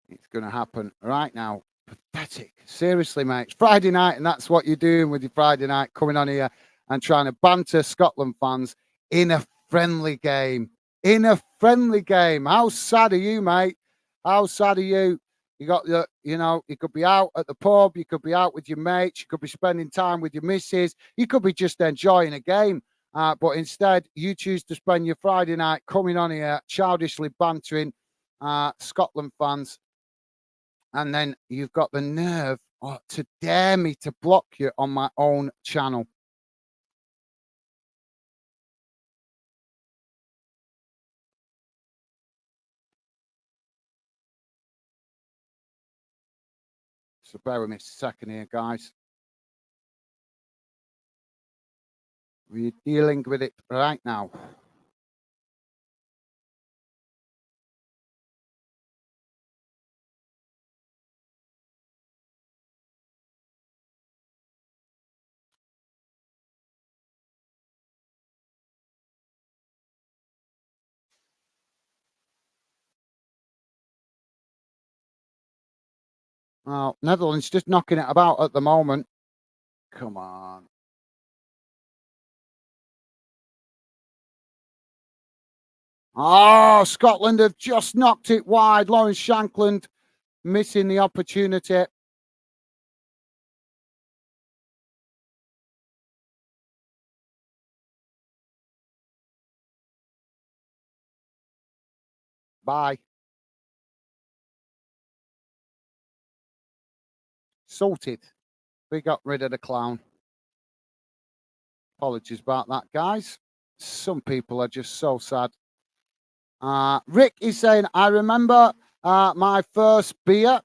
It's going to happen right now. Pathetic. Seriously, mate. It's Friday night, and that's what you're doing with your Friday night, coming on here and trying to banter Scotland fans in a friendly game. In a friendly game. How sad are you, mate? How sad are you? You got the, you could be out at the pub, you could be out with your mates, you could be spending time with your missus, you could be just enjoying a game. But instead, you choose to spend your Friday night coming on here, childishly bantering Scotland fans. And then you've got the nerve to dare me to block you on my own channel. So bear with me a second here, guys. We're dealing with it right now. Well, Netherlands just knocking it about at the moment. Come on. Oh, Scotland have just knocked it wide. Lawrence Shankland missing the opportunity. Bye. Sorted. We got rid of the clown. Apologies about that, guys. Some people are just so sad. Rick is saying, I remember my first beer.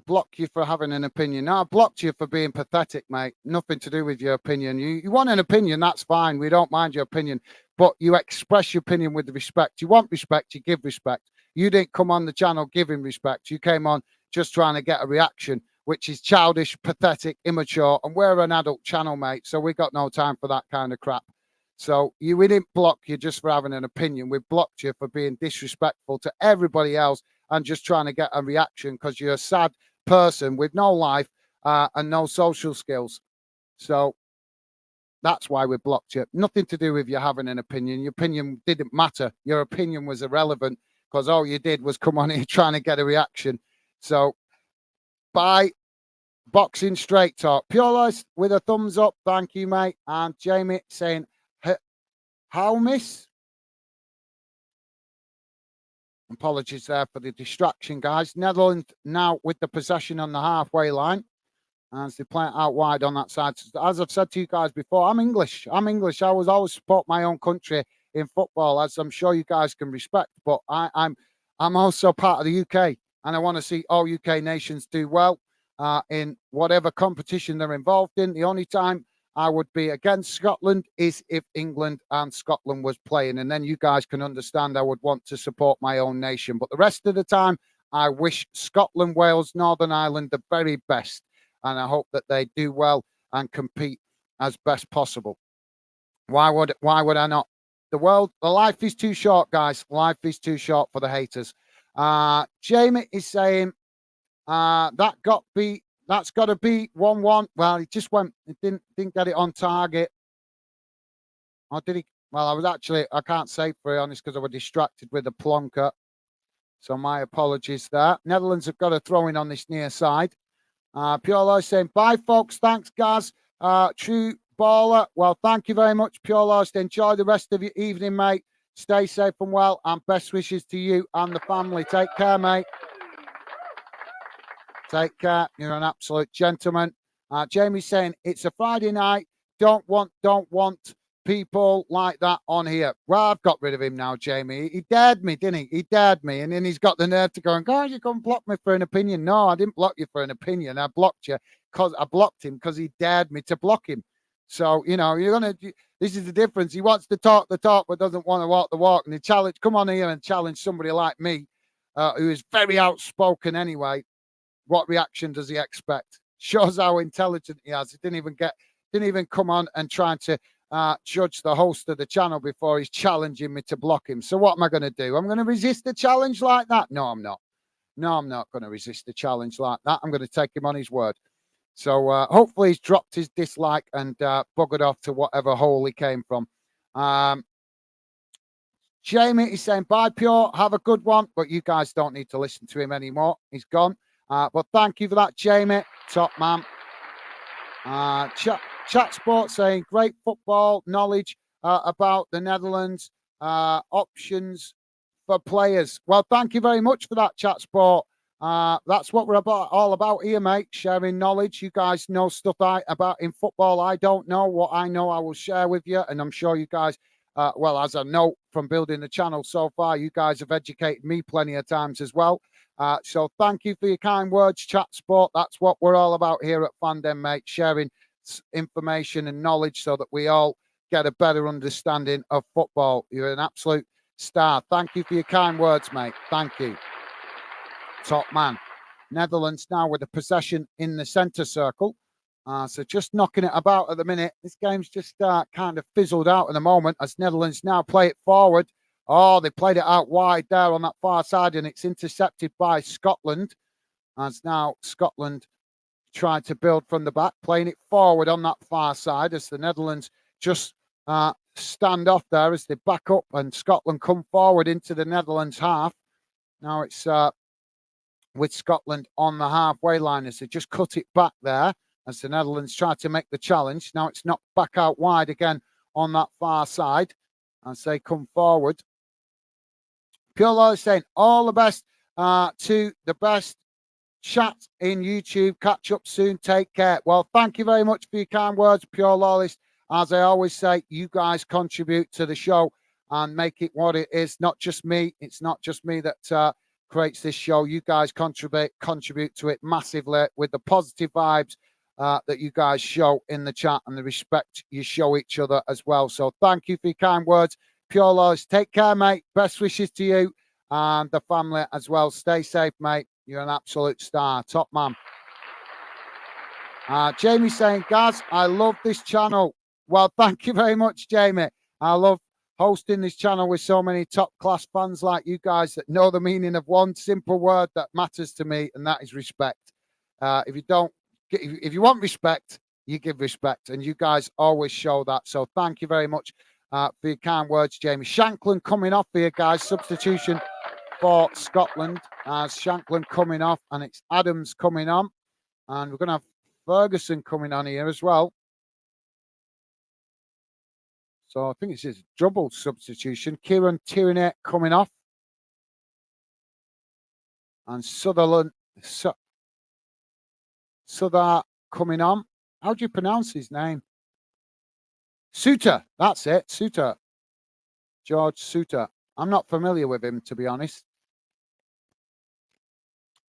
Block you for having an opinion. No, I blocked you for being pathetic, mate. Nothing to do with your opinion. You want an opinion, that's fine. We don't mind your opinion. But you express your opinion with respect. You want respect, you give respect. You didn't come on the channel giving respect. You came on just trying to get a reaction, which is childish, pathetic, immature. And we're an adult channel, mate. So we got no time for that kind of crap. So we didn't block you just for having an opinion. We blocked you for being disrespectful to everybody else and just trying to get a reaction because you're a sad person with no life and no social skills. So that's why we blocked you. Nothing to do with you having an opinion. Your opinion didn't matter. Your opinion was irrelevant because all you did was come on here trying to get a reaction. So bye. Boxing Straight Talk. Pure Life with a thumbs up. Thank you, mate. And Jamie saying, how, miss? Apologies there for the distraction, guys. Netherlands now with the possession on the halfway line as they play it out wide on that side. As I've said to you guys before, I'm English. I will always support my own country in football, as I'm sure you guys can respect. But I'm also part of the UK, and I want to see all UK nations do well in whatever competition they're involved in. The only time I would be against Scotland is if England and Scotland was playing, and then you guys can understand I would want to support my own nation. But the rest of the time, I wish Scotland, Wales, Northern Ireland the very best, and I hope that they do well and compete as best possible. Why would I not? The life is too short, guys. Life is too short for the haters. Jamie is saying that got beat That's got to be 1-1. Well, he just went, he didn't get it on target. Or did he? Well, I can't say for honest because I was distracted with the plonker. So my apologies there. Netherlands have got a throw in on this near side. Pure saying, bye, folks. Thanks, Gaz. True baller. Well, thank you very much, Pure. Enjoy the rest of your evening, mate. Stay safe and well, and best wishes to you and the family. Take care, mate. Take care. You're an absolute gentleman. Jamie's saying, it's a Friday night. Don't want people like that on here. Well, I've got rid of him now, Jamie. He dared me, didn't he? He dared me. And then he's got the nerve to go and go, you can't block me for an opinion. No, I didn't block you for an opinion. I blocked you because I blocked him because he dared me to block him. So, you know, this is the difference. He wants to talk the talk, but doesn't want to walk the walk. And he challenge, come on here and challenge somebody like me, who is very outspoken anyway. What reaction does he expect? Shows how intelligent he is. He didn't even come on and try to judge the host of the channel before he's challenging me to block him. So what am I going to do? I'm going to resist the challenge like that? No, I'm not. No, I'm not going to resist the challenge like that. I'm going to take him on his word. So hopefully he's dropped his dislike and buggered off to whatever hole he came from. Jamie is saying, bye, Pure. Have a good one. But you guys don't need to listen to him anymore. He's gone. But thank you for that, Jamie. Top man. Chat Sport saying, great football knowledge about the Netherlands. Options for players. Well, thank you very much for that, Chat Sport. That's what we're all about here, mate. Sharing knowledge. You guys know stuff about in football. I don't know. What I know, I will share with you. And I'm sure you guys, well, as I know from building the channel so far, you guys have educated me plenty of times as well. So thank you for your kind words, Chat Sport. That's what we're all about here at Fandom, mate. Sharing information and knowledge so that we all get a better understanding of football. You're an absolute star. Thank you for your kind words, mate. Thank you. Top man. Netherlands now with the possession in the centre circle. So just knocking it about at the minute. This game's just kind of fizzled out at the moment as Netherlands now play it forward. Oh, they played it out wide there on that far side, and it's intercepted by Scotland. As now Scotland tried to build from the back, playing it forward on that far side as the Netherlands just stand off there as they back up and Scotland come forward into the Netherlands half. Now it's with Scotland on the halfway line as they just cut it back there as the Netherlands try to make the challenge. Now it's knocked back out wide again on that far side as they come forward. Pure Loyal saying, all the best to the best chat in YouTube. Catch up soon. Take care. Well, thank you very much for your kind words, Pure Loyalist. As I always say, you guys contribute to the show and make it what it is. Not just me. It's not just me that creates this show. You guys contribute to it massively with the positive vibes that you guys show in the chat and the respect you show each other as well. So thank you for your kind words. Pure Loyalist, take care, mate. Best wishes to you and the family as well. Stay safe, mate. You're an absolute star. Top man. Jamie saying, Gaz, I love this channel. Well, thank you very much, Jamie. I love hosting this channel with so many top-class fans like you guys that know the meaning of one simple word that matters to me, and that is respect. If you want respect, you give respect, and you guys always show that. So thank you very much for your kind words, Jamie. Shanklin coming off here, guys. Substitution for Scotland as Shanklin coming off, and it's Adams coming on, and we're going to have Ferguson coming on here as well. So I think it's his double substitution. Kieran Tierney coming off, and Sutherland coming on. How do you pronounce his name? Suter. That's it. Suter. George Suter. I'm not familiar with him, to be honest.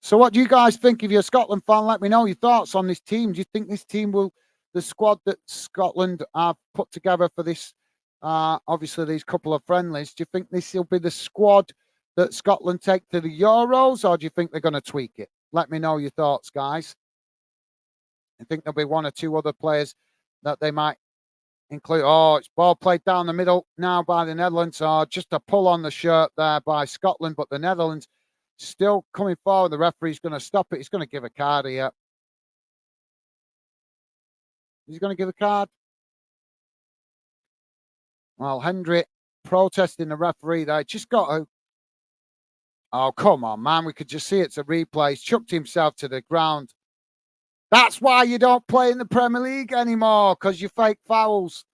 So what do you guys think? If you're a Scotland fan, let me know your thoughts on this team. Do you think this team will, the squad that Scotland have put together for this, obviously these couple of friendlies, do you think this will be the squad that Scotland take to the Euros, or do you think they're going to tweak it? Let me know your thoughts, guys. I think there'll be one or two other players that they might include. Oh, it's ball played down the middle now by the Netherlands. Oh, just a pull on the shirt there by Scotland, but the Netherlands still coming forward. The referee's going to stop it. He's going to give a card here. He's going to give a card. Well, Hendry protesting the referee there. Just got to. Oh, come on, man. We could just see it's a replay. He's chucked himself to the ground. That's why you don't play in the Premier League anymore, because you fake fouls.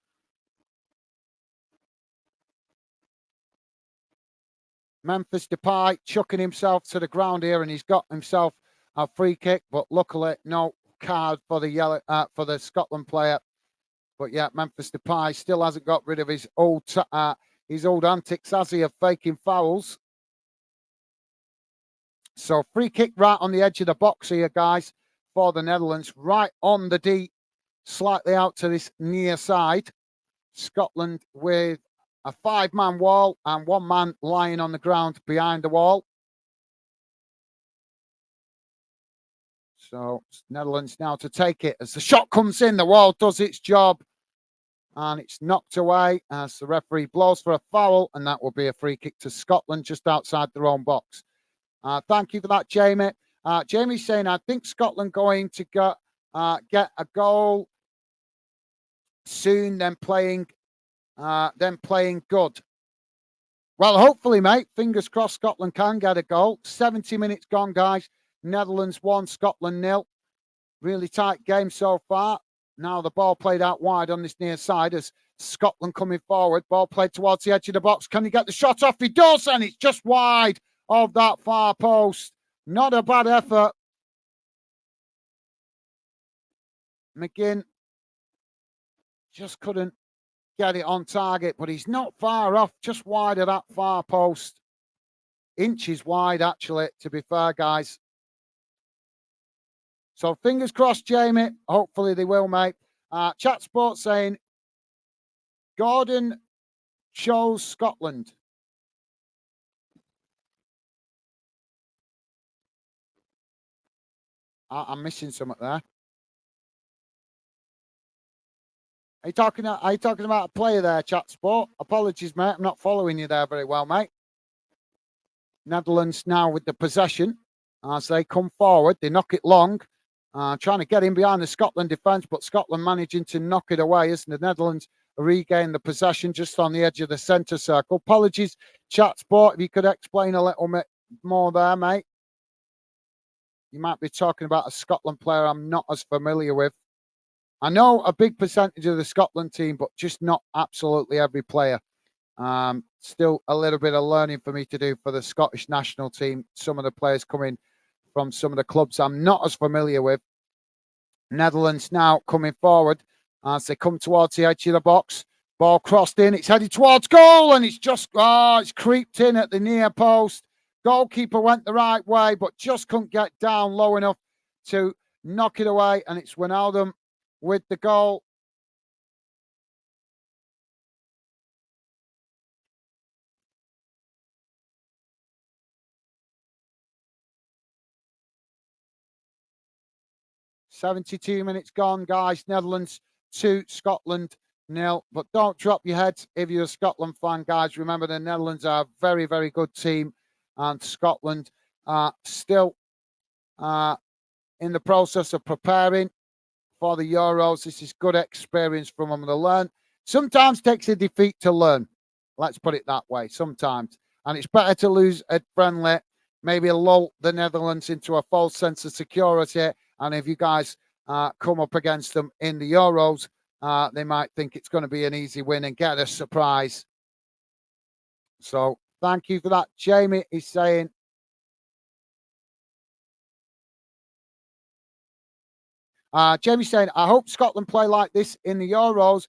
Memphis Depay chucking himself to the ground here, and he's got himself a free kick, but luckily no card for the Scotland player. But yeah, Memphis Depay still hasn't got rid of his old antics, has he, of faking fouls. So free kick right on the edge of the box here, guys, for the Netherlands, right on the D, slightly out to this near side. Scotland with a 5-man wall and 1 man lying on the ground behind the wall. So Netherlands now to take it. As the shot comes in, the wall does its job. And it's knocked away as the referee blows for a foul. And that will be a free kick to Scotland just outside their own box. Thank you for that, Jamie. Jamie's saying, I think Scotland going to get a goal soon, then playing good. Well, hopefully, mate. Fingers crossed Scotland can get a goal. 70 minutes gone, guys. Netherlands 1, Scotland 0. Really tight game so far. Now the ball played out wide on this near side as Scotland coming forward. Ball played towards the edge of the box. Can he get the shot off? He does, and it's just wide of that far post. Not a bad effort. McGinn just couldn't get it on target, but he's not far off, just wide of that far post. Inches wide, actually, to be fair, guys. So fingers crossed, Jamie. Hopefully they will, mate. Chat Sports saying, Gordon chose Scotland. I'm missing something there. Are you talking about a player there, Chat Sport? Apologies, mate. I'm not following you there very well, mate. Netherlands now with the possession as they come forward. They knock it long, trying to get in behind the Scotland defence, but Scotland managing to knock it away as the Netherlands regain the possession just on the edge of the centre circle. Apologies, Chat Sport, if you could explain a little bit more there, mate. You might be talking about a Scotland player I'm not as familiar with. I know a big percentage of the Scotland team, but just not absolutely every player. Still a little bit of learning for me to do for the Scottish national team. Some of the players coming from some of the clubs I'm not as familiar with. Netherlands now coming forward as they come towards the edge of the box. Ball crossed in, it's headed towards goal, and it's just, it's creeped in at the near post. Goalkeeper went the right way, but just couldn't get down low enough to knock it away, and it's Wijnaldum with the goal. "72 minutes gone, guys. Netherlands 2, Scotland 0. But don't drop your heads if you're a Scotland fan, guys. Remember, the Netherlands are a very, very good team, and Scotland are still in the process of preparing for the Euros. This is good experience from them to learn. Sometimes takes a defeat to learn. Let's put it that way. Sometimes. And it's better to lose at friendly, maybe lull the Netherlands into a false sense of security. And if you guys come up against them in the Euros, they might think it's going to be an easy win and get a surprise. So thank you for that. Jamie is saying, Jamie's saying, I hope Scotland play like this in the Euros.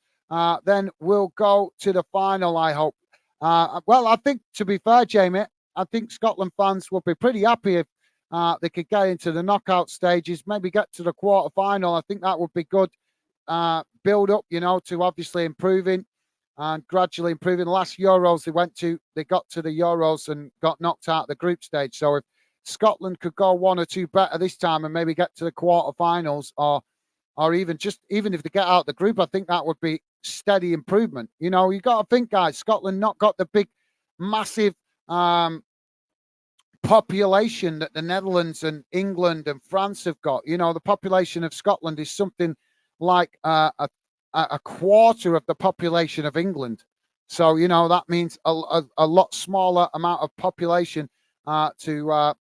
Then we'll go to the final, I hope. Well, I think, to be fair, Jamie, I think Scotland fans will be pretty happy if they could get into the knockout stages, maybe get to the quarter final. I think that would be good. Build up, to obviously improving and gradually improving. The last Euros they got to the Euros and got knocked out of the group stage. So if Scotland could go 1 or 2 better this time and maybe get to the quarterfinals, or even if they get out the group, I think that would be steady improvement. You got to think, guys, Scotland not got the big, massive population that the Netherlands and England and France have got. The population of Scotland is something like a quarter of the population of England. So that means a lot smaller amount of population to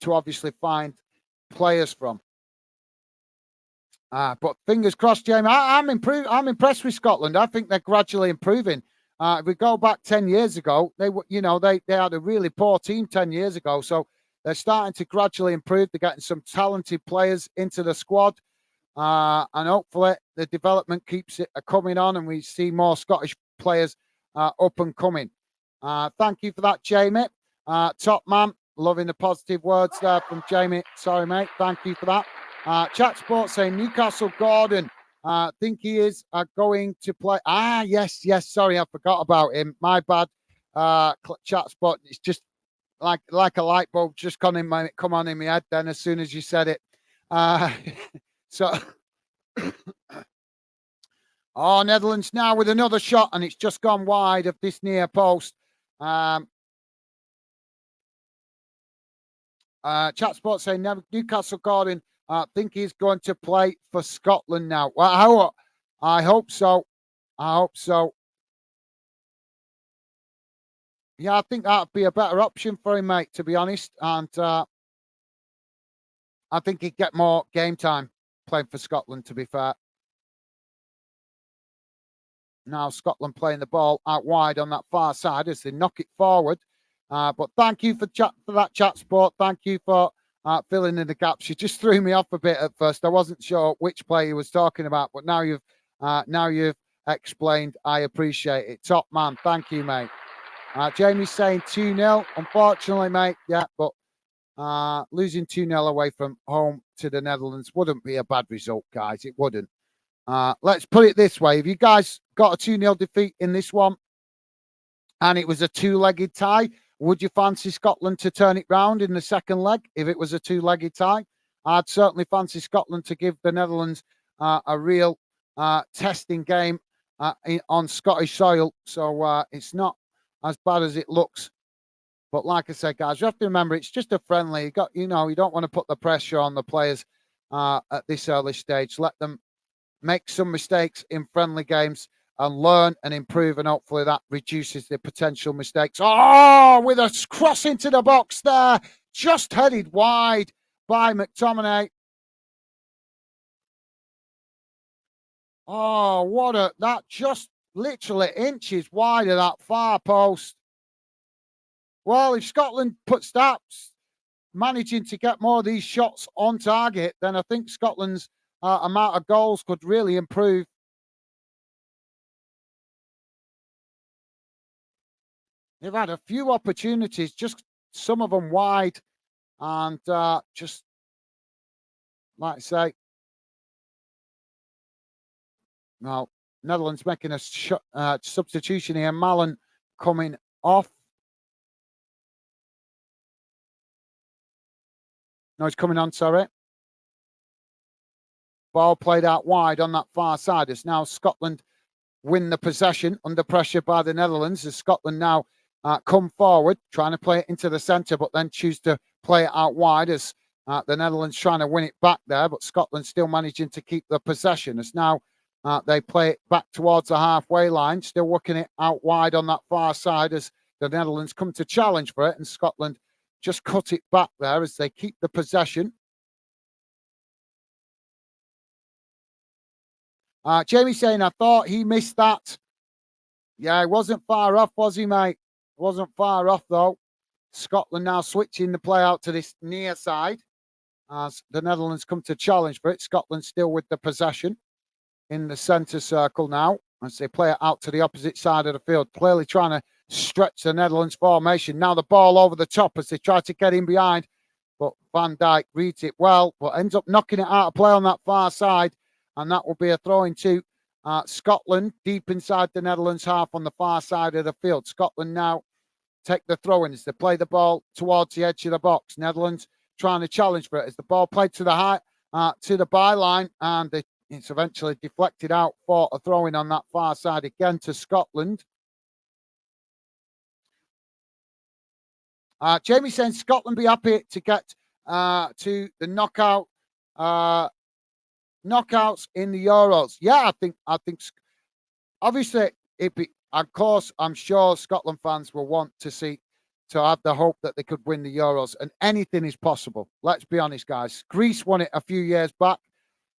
obviously find players from. But fingers crossed, Jamie. I'm impressed with Scotland. I think they're gradually improving. If we go back 10 years ago, they had a really poor team 10 years ago. So they're starting to gradually improve. They're getting some talented players into the squad. And hopefully the development keeps it coming on and we see more Scottish players up and coming. Thank you for that, Jamie. Top man, loving the positive words there from Jamie. Sorry, mate. Thank you for that. Chat Sport saying Newcastle Gordon. Think he is going to play. Yes. Sorry, I forgot about him. My bad. Chat Sport. It's just like a light bulb just come on in my head. Then as soon as you said it, so. Oh, Netherlands now with another shot, and it's just gone wide of this near post. Chat Sport saying Newcastle Gordon. Think he's going to play for Scotland now. Well, I hope so. Yeah, I think that'd be a better option for him, mate, to be honest. And I think he'd get more game time playing for Scotland, to be fair. Now Scotland playing the ball out wide on that far side as they knock it forward. But thank you for that, Chat Sport. Thank you for filling in the gaps. You just threw me off a bit at first. I wasn't sure which player you was talking about, but now you've explained. I appreciate it. Top man. Thank you, mate. Jamie's saying 2-0. Unfortunately, mate. Yeah, but losing 2-0 away from home to the Netherlands wouldn't be a bad result, guys. It wouldn't. Let's put it this way. If you guys got a 2-0 defeat in this one and it was a two-legged tie, would you fancy Scotland to turn it round in the second leg if it was a two-legged tie? I'd certainly fancy Scotland to give the Netherlands a real testing game on Scottish soil. So it's not as bad as it looks. But like I said, guys, you have to remember it's just a friendly. You don't want to put the pressure on the players at this early stage. Let them make some mistakes in friendly games and learn and improve, and hopefully that reduces the potential mistakes. Oh, with a cross into the box there, just headed wide by McTominay. Oh, that just literally inches wide of that far post. Well, if Scotland starts managing to get more of these shots on target, then I think Scotland's amount of goals could really improve. They've had a few opportunities, just some of them wide, and just like I say, now Netherlands making a substitution here. Malen coming off. No, he's coming on. Sorry. Ball played out wide on that far side. It's now Scotland win the possession under pressure by the Netherlands. As Scotland now come forward, trying to play it into the centre, but then choose to play it out wide as the Netherlands trying to win it back there, but Scotland still managing to keep the possession. As now they play it back towards the halfway line, still working it out wide on that far side as the Netherlands come to challenge for it, and Scotland just cut it back there as they keep the possession. Jamie saying, I thought he missed that. Yeah, he wasn't far off, was he, mate? Wasn't far off, though. Scotland now switching the play out to this near side as the Netherlands come to challenge for it. Scotland still with the possession in the centre circle now as they play it out to the opposite side of the field, clearly trying to stretch the Netherlands formation. Now the ball over the top as they try to get in behind, but Van Dijk reads it well, but ends up knocking it out of play on that far side, and that will be a throw into Scotland deep inside the Netherlands half on the far side of the field. Scotland now take the throw in as they play the ball towards the edge of the box. Netherlands trying to challenge for it as the ball played to the byline, and it's eventually deflected out for a throw in on that far side again to Scotland. Jamie saying Scotland be happy to get to the knockout knockouts in the Euros. Yeah, I think obviously it be, of course, I'm sure Scotland fans will want to have the hope that they could win the Euros, and anything is possible. Let's be honest, guys. Greece won it a few years back.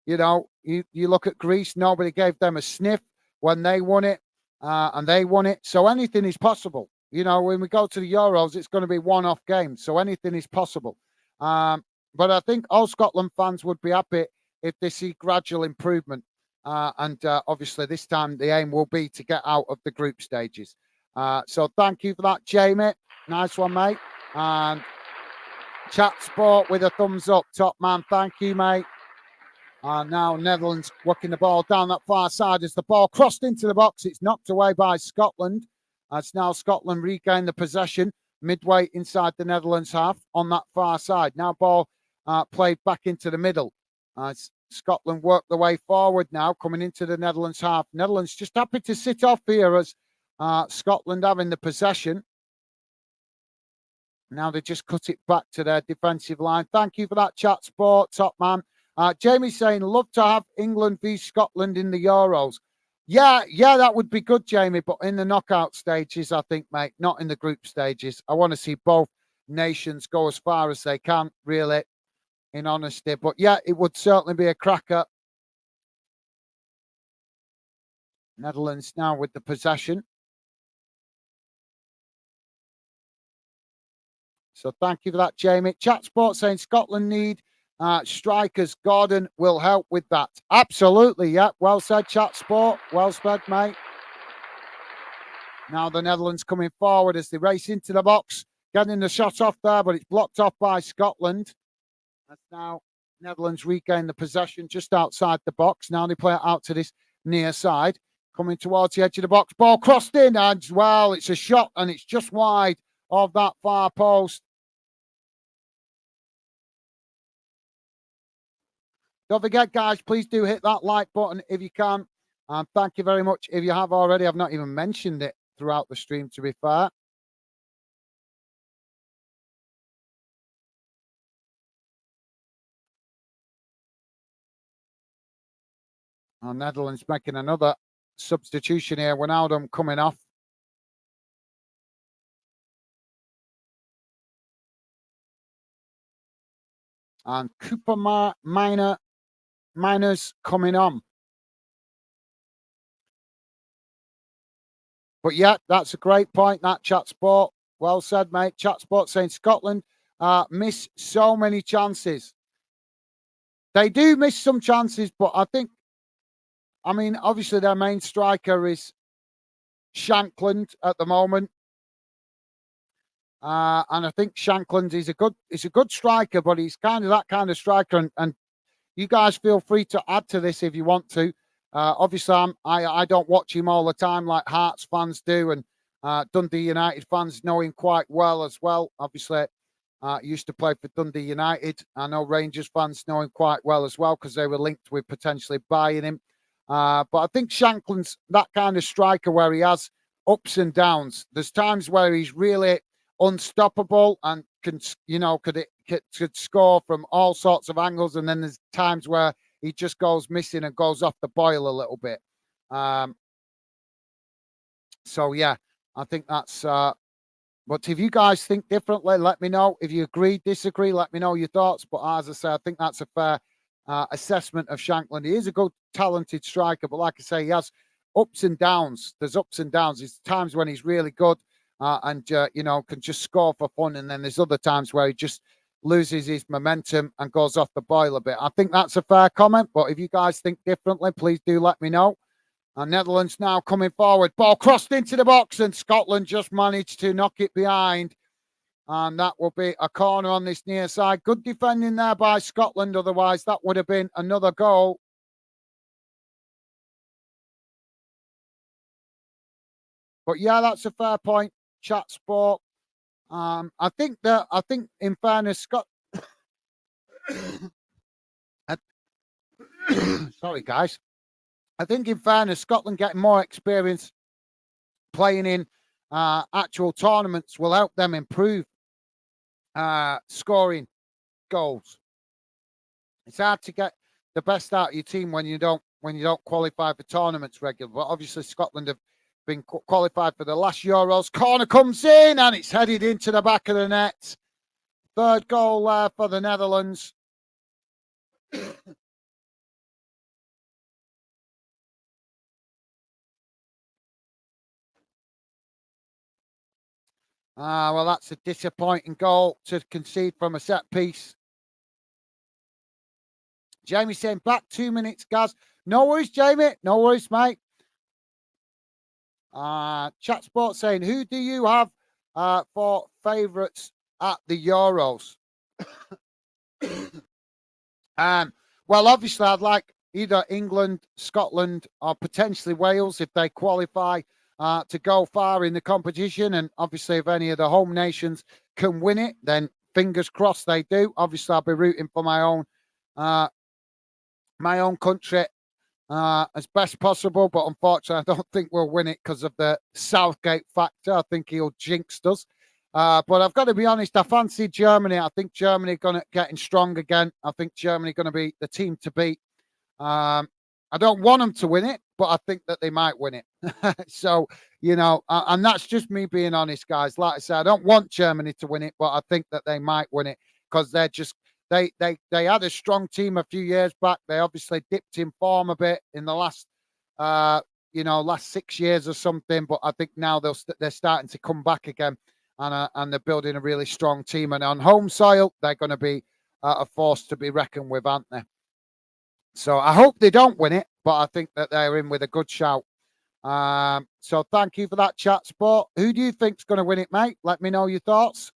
You know, you look at Greece, nobody gave them a sniff when they won it, and they won it. So anything is possible. You know, when we go to the Euros, it's going to be one-off games, so anything is possible. But I think all Scotland fans would be happy if they see gradual improvement. And obviously, this time the aim will be to get out of the group stages. So thank you for that, Jamie. Nice one, mate. And Chat Sport with a thumbs up. Top man, thank you, mate. Now Netherlands working the ball down that far side as the ball crossed into the box. It's knocked away by Scotland. It's now Scotland regain the possession midway inside the Netherlands half on that far side. Now ball played back into the middle. Scotland work the way forward now, coming into the Netherlands half. Netherlands just happy to sit off here as Scotland having the possession. Now they just cut it back to their defensive line. Thank you for that, Chat Sport, top man. Jamie saying, love to have England v Scotland in the Euros. Yeah, that would be good, Jamie, but in the knockout stages, I think, mate, not in the group stages. I want to see both nations go as far as they can, really, in honesty. But yeah, it would certainly be a cracker. Netherlands now with the possession. So thank you for that, Jamie. Chat Sport saying Scotland need strikers. Gordon will help with that. Absolutely, yeah. Well said, Chat Sport. Well said, mate. Now the Netherlands coming forward as they race into the box. Getting the shot off there, but it's blocked off by Scotland. That's now Netherlands regain the possession just outside the box. Now they play it out to this near side. Coming towards the edge of the box. Ball crossed in, and well, it's a shot, and it's just wide of that far post. Don't forget, guys, please do hit that like button if you can. And thank you very much if you have already. I've not even mentioned it throughout the stream, to be fair. And Netherlands making another substitution here. Wijnaldum coming off. And Cooper Miners coming on. But yeah, that's a great point, that Chat Sport. Well said, mate. Chat Sport saying Scotland miss so many chances. They do miss some chances, but I mean, obviously their main striker is Shankland at the moment. And I think Shankland is a good striker, but he's kind of that kind of striker. And you guys feel free to add to this if you want to. Obviously, I don't watch him all the time like Hearts fans do, and Dundee United fans know him quite well as well. Obviously, used to play for Dundee United. I know Rangers fans know him quite well as well because they were linked with potentially buying him. But I think Shankland's that kind of striker where he has ups and downs. There's times where he's really unstoppable and could score from all sorts of angles, and then there's times where he just goes missing and goes off the boil a little bit. So yeah, I think that's but if you guys think differently, let me know. If you agree, disagree, let me know your thoughts. But as I say, I think that's a fair assessment of Shankland. He is a good, talented striker, but like I say, he has ups and downs. There's ups and downs. There's times when he's really good and can just score for fun, and then there's other times where he just loses his momentum and goes off the boil a bit. I think that's a fair comment, but if you guys think differently, please do let me know. And Netherlands now coming forward. Ball crossed into the box, and Scotland just managed to knock it behind. And that will be a corner on this near side. Good defending there by Scotland. Otherwise, that would have been another goal. But yeah, that's a fair point. Chat Sport. I think in fairness, sorry guys. I think in fairness, Scotland getting more experience playing in actual tournaments will help them improve scoring goals. It's hard to get the best out of your team when you don't qualify for tournaments regularly. But obviously Scotland have been qualified for the last Euros. Corner comes in and it's headed into the back of the net. Third goal for the Netherlands. Well, that's a disappointing goal to concede from a set piece. Jamie saying back 2 minutes, Gaz. No worries, Jamie. No worries, mate. Chat Sport saying, who do you have for favourites at the Euros? Well, obviously, I'd like either England, Scotland, or potentially Wales if they qualify to go far in the competition. And obviously, if any of the home nations can win it, then fingers crossed they do. Obviously, I'll be rooting for my own country as best possible. But unfortunately, I don't think we'll win it because of the Southgate factor. I think he'll jinx us. But I've got to be honest, I fancy Germany. I think Germany going to getting strong again. I think Germany going to be the team to beat. I don't want them to win it, but I think that they might win it. So, and that's just me being honest, guys. Like I said, I don't want Germany to win it, but I think that they might win it because they're just they had a strong team a few years back. They obviously dipped in form a bit in the last last 6 years or something. But I think now they're starting to come back again. And they're building a really strong team. And on home soil, they're going to be a force to be reckoned with, aren't they? So I hope they don't win it, but I think that they're in with a good shout. So thank you for that, Chat Sport. Who do you think's going to win it, mate? Let me know your thoughts.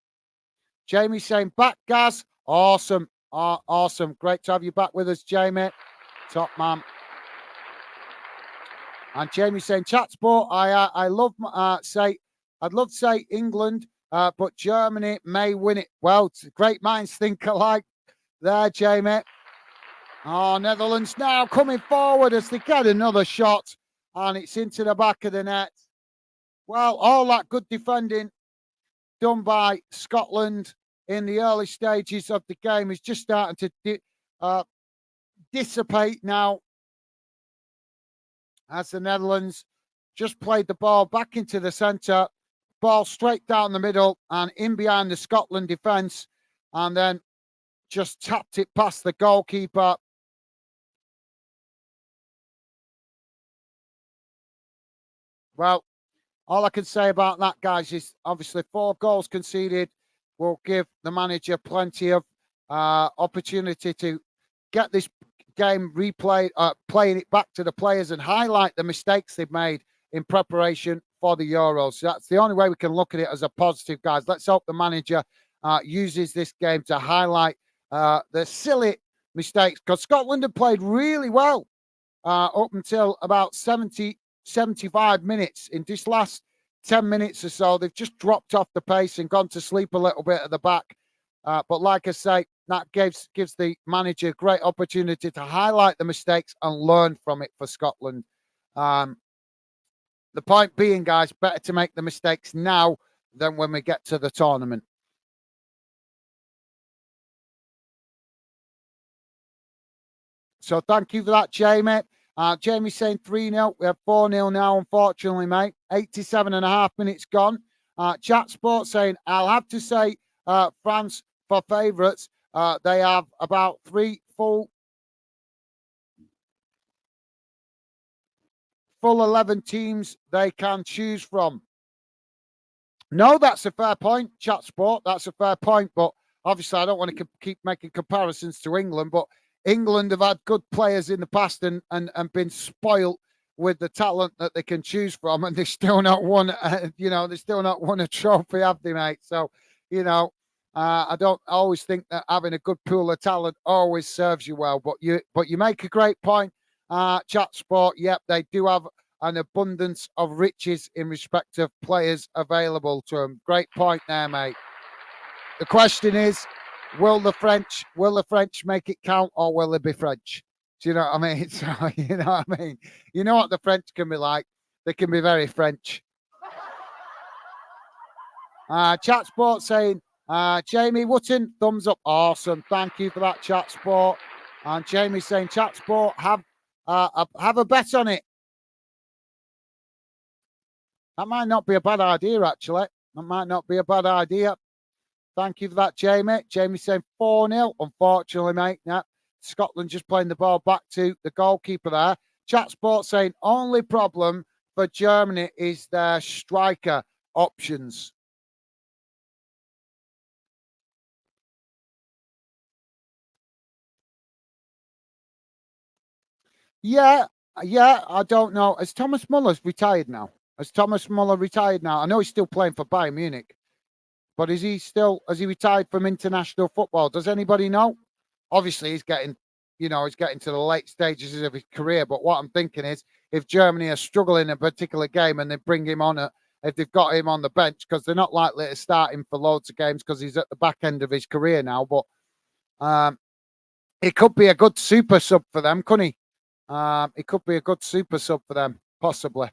Jamie saying, back, Gaz. Awesome. Awesome. Great to have you back with us, Jamie. Top man. And Jamie saying, Chat Sport, I'd love to say England, but Germany may win it. Well, great minds think alike there, Jamie. Oh, Netherlands now coming forward as they get another shot, and it's into the back of the net. Well, all that good defending done by Scotland in the early stages of the game is just starting to dissipate now, as the Netherlands just played the ball back into the centre. Ball straight down the middle and in behind the Scotland defence, and then just tapped it past the goalkeeper. Well, all I can say about that, guys, is obviously 4 goals conceded will give the manager plenty of opportunity to get this game replayed, playing it back to the players and highlight the mistakes they've made in preparation for the Euros. So that's the only way we can look at it as a positive, guys. Let's hope the manager uses this game to highlight the silly mistakes, because Scotland have played really well up until about 75 minutes. In this last 10 minutes or so, they've just dropped off the pace and gone to sleep a little bit at the back. But like I say, that gives the manager a great opportunity to highlight the mistakes and learn from it for Scotland. The point being, guys, better to make the mistakes now than when we get to the tournament. So thank you for that, Jamie. Jamie saying 3-0. We have 4-0 now, unfortunately, mate. 87.5 minutes gone. Chat Sport saying, I'll have to say France for favourites. They have about 3 full 11 teams they can choose from. No, that's a fair point, Chat Sport. That's a fair point. But obviously, I don't want to keep making comparisons to England. But England have had good players in the past and been spoilt with the talent that they can choose from, and they still not won. They still not won a trophy, have they, mate? So, I don't always think that having a good pool of talent always serves you well. But you make a great point, Chat Sport. Yep, they do have an abundance of riches in respect of players available to them. Great point there, mate. The question is, will the French make it count, or will they be French? Do you know what I mean? So, you know what I mean? You know what the French can be like? They can be very French. Chat Sport saying, Jamie Wotton, thumbs up. Awesome. Thank you for that, Chat Sport. And Jamie's saying, chat sport, have a bet on it. That might not be a bad idea, actually. That might not be a bad idea. Thank you for that, Jamie. Jamie's saying 4-0. Unfortunately, mate. Yeah. Scotland just playing the ball back to the goalkeeper there. Chat sport saying, only problem for Germany is their striker options. Yeah, I don't know. Has Thomas Muller's retired now? Has Thomas Muller retired now? I know he's still playing for Bayern Munich, but has he retired from international football? Does anybody know? Obviously, he's getting to the late stages of his career. But what I'm thinking is, if Germany are struggling in a particular game and they bring him on, if they've got him on the bench, because they're not likely to start him for loads of games because he's at the back end of his career now. But it could be a good super sub for them, couldn't he? It could be a good super sub for them, possibly.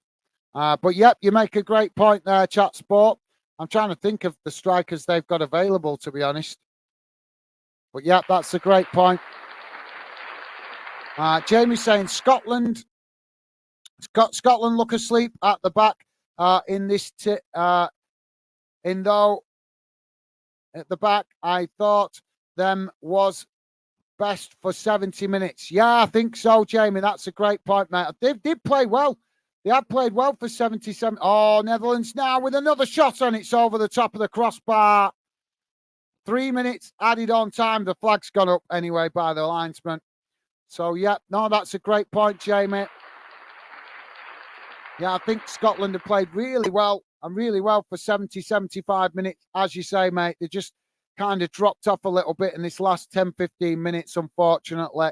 But yep, you make a great point there, Chat Sport. I'm trying to think of the strikers they've got available, to be honest. But yep, that's a great point. Jamie's saying Scotland look asleep at the back in this at the back. I thought them was best for 70 minutes. Yeah, I think so, Jamie. That's a great point, mate. They did play well. They had played well for 77. Oh, Netherlands now with another shot on. It's over the top of the crossbar. 3 minutes added on time. The flag's gone up anyway by the linesman. So, yeah, no, that's a great point, Jamie. Yeah, I think Scotland have played really well for 70, 75 minutes. As you say, mate, they just kind of dropped off a little bit in this last 10, 15 minutes, unfortunately.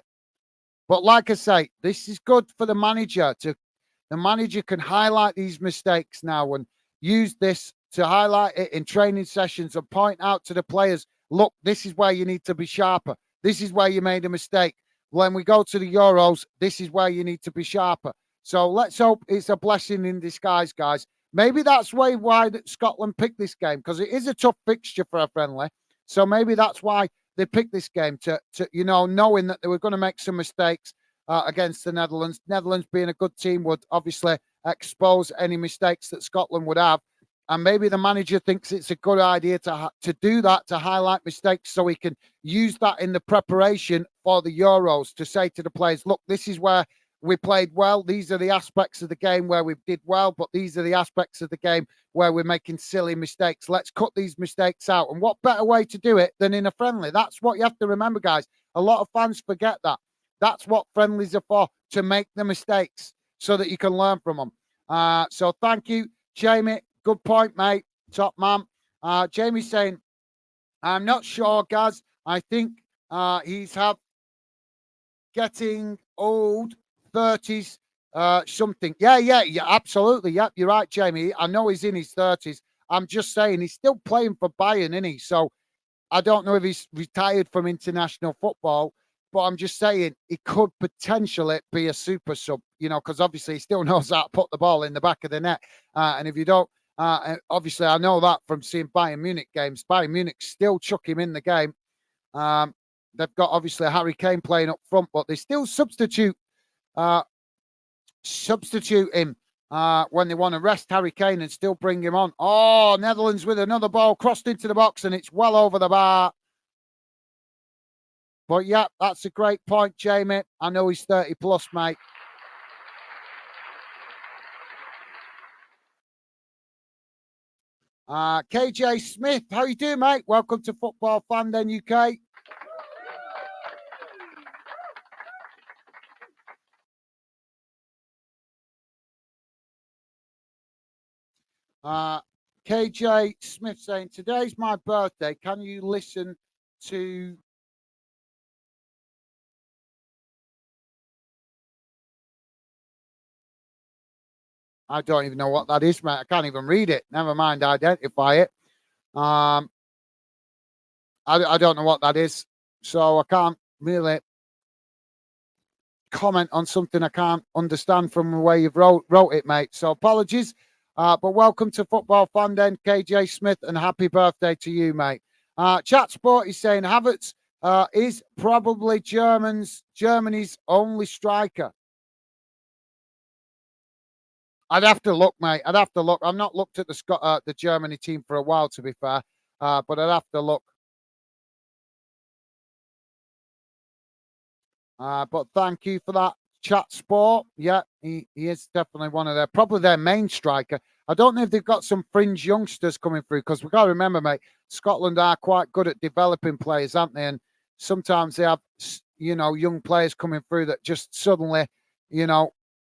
But like I say, this is good for the manager. The manager can highlight these mistakes now and use this to highlight it in training sessions and point out to the players, look, this is where you need to be sharper. This is where you made a mistake. When we go to the Euros, this is where you need to be sharper. So let's hope it's a blessing in disguise, guys. Maybe that's why Scotland picked this game, because it is a tough fixture for a friendly. So maybe that's why they picked this game to knowing that they were going to make some mistakes against the Netherlands. Netherlands being a good team would obviously expose any mistakes that Scotland would have. And maybe the manager thinks it's a good idea to do that, to highlight mistakes so he can use that in the preparation for the Euros to say to the players, look, this is where we played well. These are the aspects of the game where we did well, but these are the aspects of the game where we're making silly mistakes. Let's cut these mistakes out. And what better way to do it than in a friendly? That's what you have to remember, guys. A lot of fans forget that. That's what friendlies are for, to make the mistakes so that you can learn from them. So thank you, Jamie. Good point, mate. Top man. Jamie's saying, I'm not sure, Gaz. I think he's getting old, 30s, something. Yeah, absolutely. Yep, you're right, Jamie. I know he's in his 30s. I'm just saying he's still playing for Bayern, isn't he? So I don't know if he's retired from international football, but I'm just saying he could potentially be a super sub, because obviously he still knows how to put the ball in the back of the net. And if you don't, obviously I know that from seeing Bayern Munich games. Bayern Munich still chuck him in the game. They've got obviously Harry Kane playing up front, but they still substitute him when they want to rest Harry Kane and still bring him on. Oh, Netherlands with another ball crossed into the box and it's well over the bar. But yeah, that's a great point, Jamie. I know he's 30 plus, mate. KJ Smith, how you doing, mate? Welcome to Football Fan Den UK. KJ Smith saying, today's my birthday. Can you listen to I don't even know what that is, mate. I can't even read it. Never mind identify it. I don't know what that is. So I can't really comment on something I can't understand from the way you've wrote it, mate. So apologies. But welcome to Football Fan Den, KJ Smith, and happy birthday to you, mate. Chat Sport is saying Havertz is probably Germany's only striker. I'd have to look, mate. I'd have to look. I've not looked at the Germany team for a while, to be fair, but I'd have to look. But thank you for that chat sport. Yeah, he is definitely one of probably their main striker. I don't know if they've got some fringe youngsters coming through, because we've got to remember, mate, Scotland are quite good at developing players, aren't they? And sometimes they have, young players coming through that just suddenly,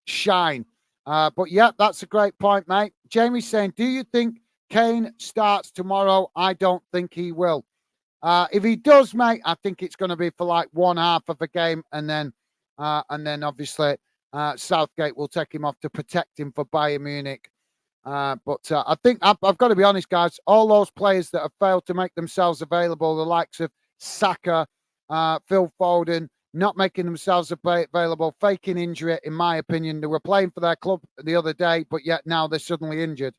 shine. But yeah, that's a great point, mate. Jamie's saying, do you think Kane starts tomorrow? I don't think he will. If he does, mate, I think it's going to be for like one half of a game, and then obviously Southgate will take him off to protect him for Bayern Munich. But I think I've got to be honest, guys. All those players that have failed to make themselves available, the likes of Saka, Phil Foden, not making themselves available, faking injury, in my opinion. They were playing for their club the other day, but yet now they're suddenly injured.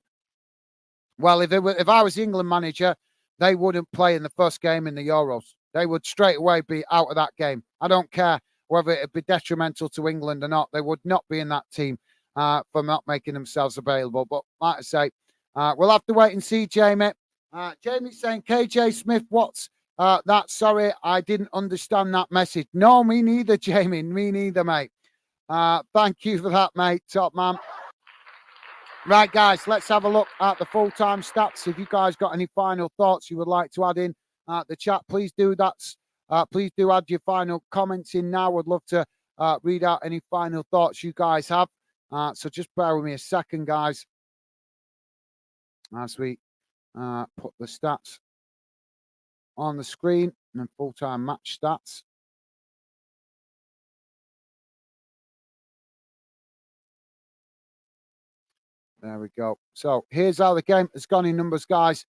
Well, if I was the England manager, they wouldn't play in the first game in the Euros. They would straight away be out of that game. I don't care whether it'd be detrimental to England or not. They would not be in that team for not making themselves available. But like I say, we'll have to wait and see, Jamie. Jamie's saying, KJ Smith, what's that? Sorry, I didn't understand that message. No, me neither, Jamie. Me neither, mate. Thank you for that, mate. Top man. Right, guys, let's have a look at the full-time stats. If you guys got any final thoughts you would like to add in the chat, please do that. Please do add your final comments in now. Would love to read out any final thoughts you guys have. So just bear with me a second, guys, as we put the stats on the screen and full-time match stats. There we go. So here's how the game has gone in numbers, guys.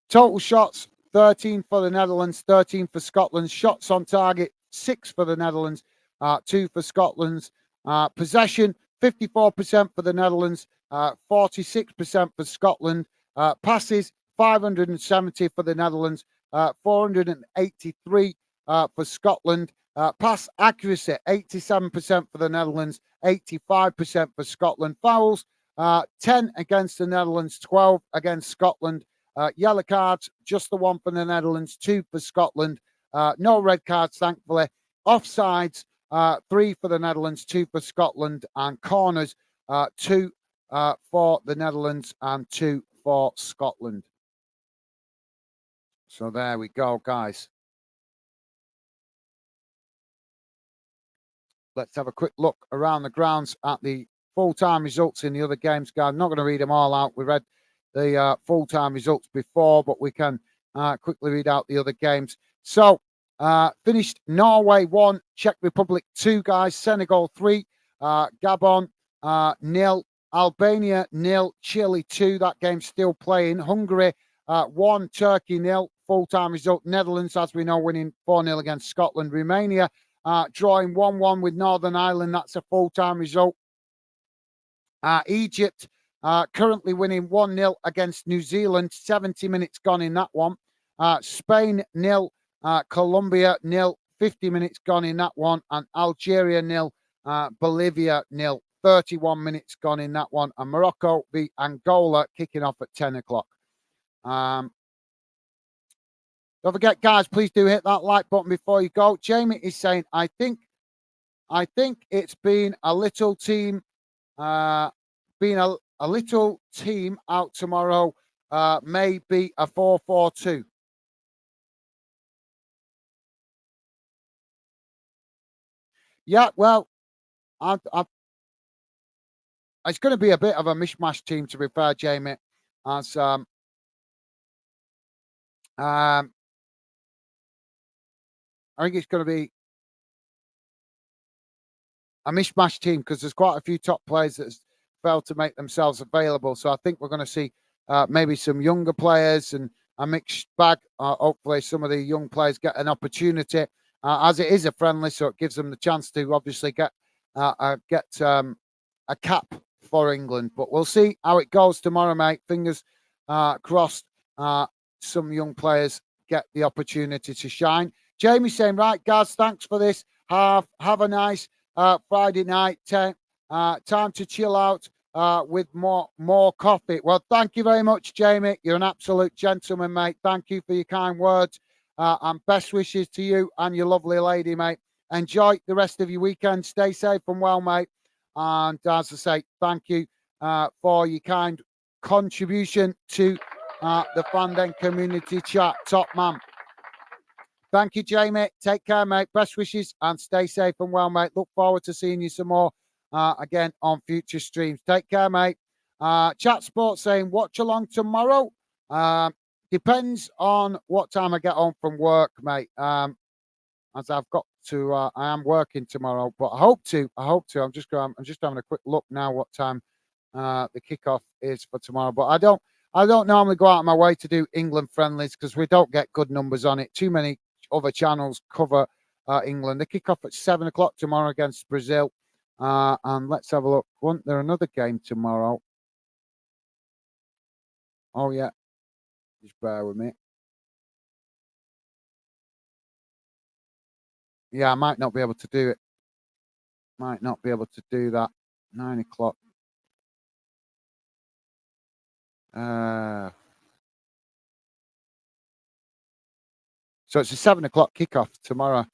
Total shots, 13 for the Netherlands, 13 for Scotland. Shots on target, 6 for the Netherlands, 2 for Scotland. Possession, 54% for the Netherlands, 46% for Scotland. Passes, 570 for the Netherlands, 483 for Scotland. Pass accuracy, 87% for the Netherlands, 85% for Scotland. Fouls, 10 against the Netherlands, 12 against Scotland. Yellow cards, just the one for the Netherlands, 2 for Scotland. No red cards, thankfully. Offsides, 3 for the Netherlands, 2 for Scotland. And corners, 2 for the Netherlands and 2 for Scotland. So there we go, guys. Let's have a quick look around the grounds at the full-time results in the other games, guys. I'm not going to read them all out. We read the full-time results before, but we can quickly read out the other games. So, finished Norway 1, Czech Republic 2, guys. Senegal 3, Gabon 0, Albania 0, Chile 2. That game's still playing. Hungary 1, Turkey 0. Full-time result. Netherlands, as we know, winning 4-0 against Scotland. Romania drawing 1-1 with Northern Ireland. That's a full-time result. Egypt currently winning 1-0 against New Zealand. 70 minutes gone in that one. Spain 0, Colombia 0. 50 minutes gone in that one. And Algeria 0, Bolivia 0. 31 minutes gone in that one. And Morocco beat Angola, kicking off at 10 o'clock. Don't forget, guys, please do hit that like button before you go. Jamie is saying, I think it's been a little team, a little team out tomorrow, maybe a 4-4-2. Yeah, well, it's going to be a bit of a mishmash team, to be fair, Jamie. As I think it's going to be a mishmash team because there's quite a few top players that failed to make themselves available. So I think we're going to see maybe some younger players and a mixed bag. Hopefully, some of the young players get an opportunity, as it is a friendly, so it gives them the chance to obviously get a cap for England. But we'll see how it goes tomorrow, mate. Fingers crossed. Some young players get the opportunity to shine. Jamie saying, right, Gaz, thanks for this. Have a nice Friday night. Time to chill out with more coffee. Well, thank you very much, Jamie. You're an absolute gentleman, mate. Thank you for your kind words. And best wishes to you and your lovely lady, mate. Enjoy the rest of your weekend. Stay safe and well, mate. And as I say, thank you for your kind contribution to the Fandom community chat. Top man. Thank you, Jamie. Take care, mate. Best wishes and stay safe and well, mate. Look forward to seeing you some more again on future streams. Take care, mate. Chat Sports saying, watch along tomorrow. Depends on what time I get home from work, mate. As I've got to, I am working tomorrow, but I hope to. I'm just having a quick look now what time the kickoff is for tomorrow. But I don't normally go out of my way to do England friendlies because we don't get good numbers on it. Too many other channels cover England. The kickoff at 7 o'clock tomorrow against Brazil. And let's have a look. Wasn't there another game tomorrow? Oh yeah, just bear with me. Yeah, I might not be able to do it. Might not be able to do that. 9 o'clock. So it's a 7 o'clock kickoff tomorrow.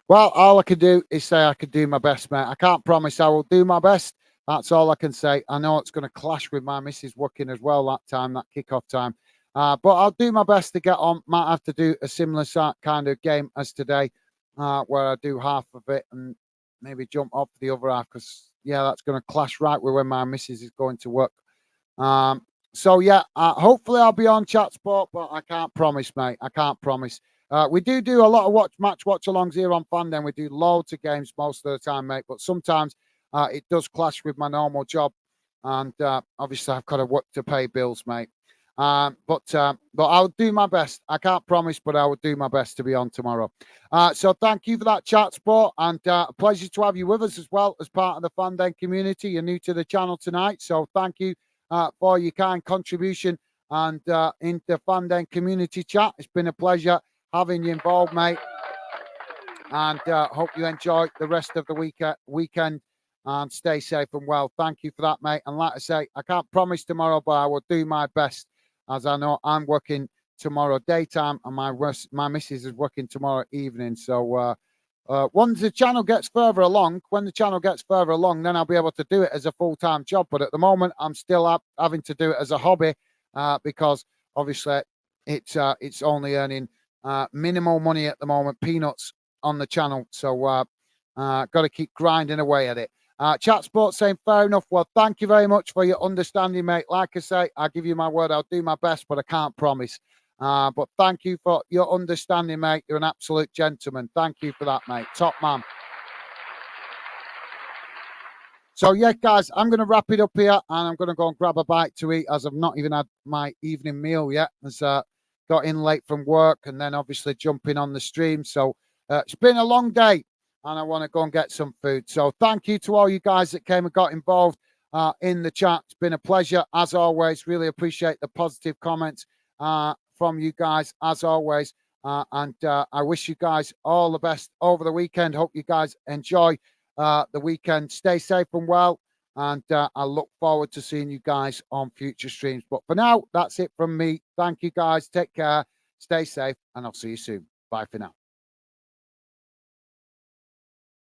Well, all I can do is say I can do my best, mate. I can't promise I will do my best. That's all I can say. I know it's going to clash with my missus working as well that time, that kickoff time. But I'll do my best to get on. Might have to do a similar kind of game as today, where I do half of it and maybe jump off the other half because, yeah, that's going to clash right with when my missus is going to work. So, yeah, hopefully I'll be on Chat Sport, but I can't promise, mate. I can't promise. We do a lot of watch-alongs here on Fandom. We do loads of games most of the time, mate. But sometimes it does clash with my normal job, and obviously I've got to work to pay bills, mate. But I'll do my best. I can't promise, but I will do my best to be on tomorrow. So thank you for that Chat Sport, and a pleasure to have you with us as well as part of the Fandom community. You're new to the channel tonight, so thank you for your kind contribution and into Fandom community chat. It's been a pleasure having you involved, mate, and hope you enjoy the rest of the weekend and stay safe and well. Thank you for that, mate. And like I say, I can't promise tomorrow, but I will do my best, as I know I'm working tomorrow daytime and my missus is working tomorrow evening. So once the channel gets further along, then I'll be able to do it as a full-time job. But at the moment, I'm still having to do it as a hobby because obviously it's only earning minimal money at the moment, peanuts on the channel. So got to keep grinding away at it. Chat Sports saying fair enough. Well, thank you very much for your understanding, mate. Like I say, I'll give you my word. I'll do my best, but I can't promise. But thank you for your understanding, mate. You're an absolute gentleman. Thank you for that, mate. Top man. So, yeah, guys, I'm going to wrap it up here and I'm going to go and grab a bite to eat as I've not even had my evening meal yet. As got in late from work and then obviously jumping on the stream. So it's been a long day and I want to go and get some food. So thank you to all you guys that came and got involved in the chat. It's been a pleasure as always. Really appreciate the positive comments from you guys as always. And I wish you guys all the best over the weekend. Hope you guys enjoy the weekend. Stay safe and well. And I look forward to seeing you guys on future streams. But for now, that's it from me. Thank you guys. Take care. Stay safe. And I'll see you soon. Bye for now.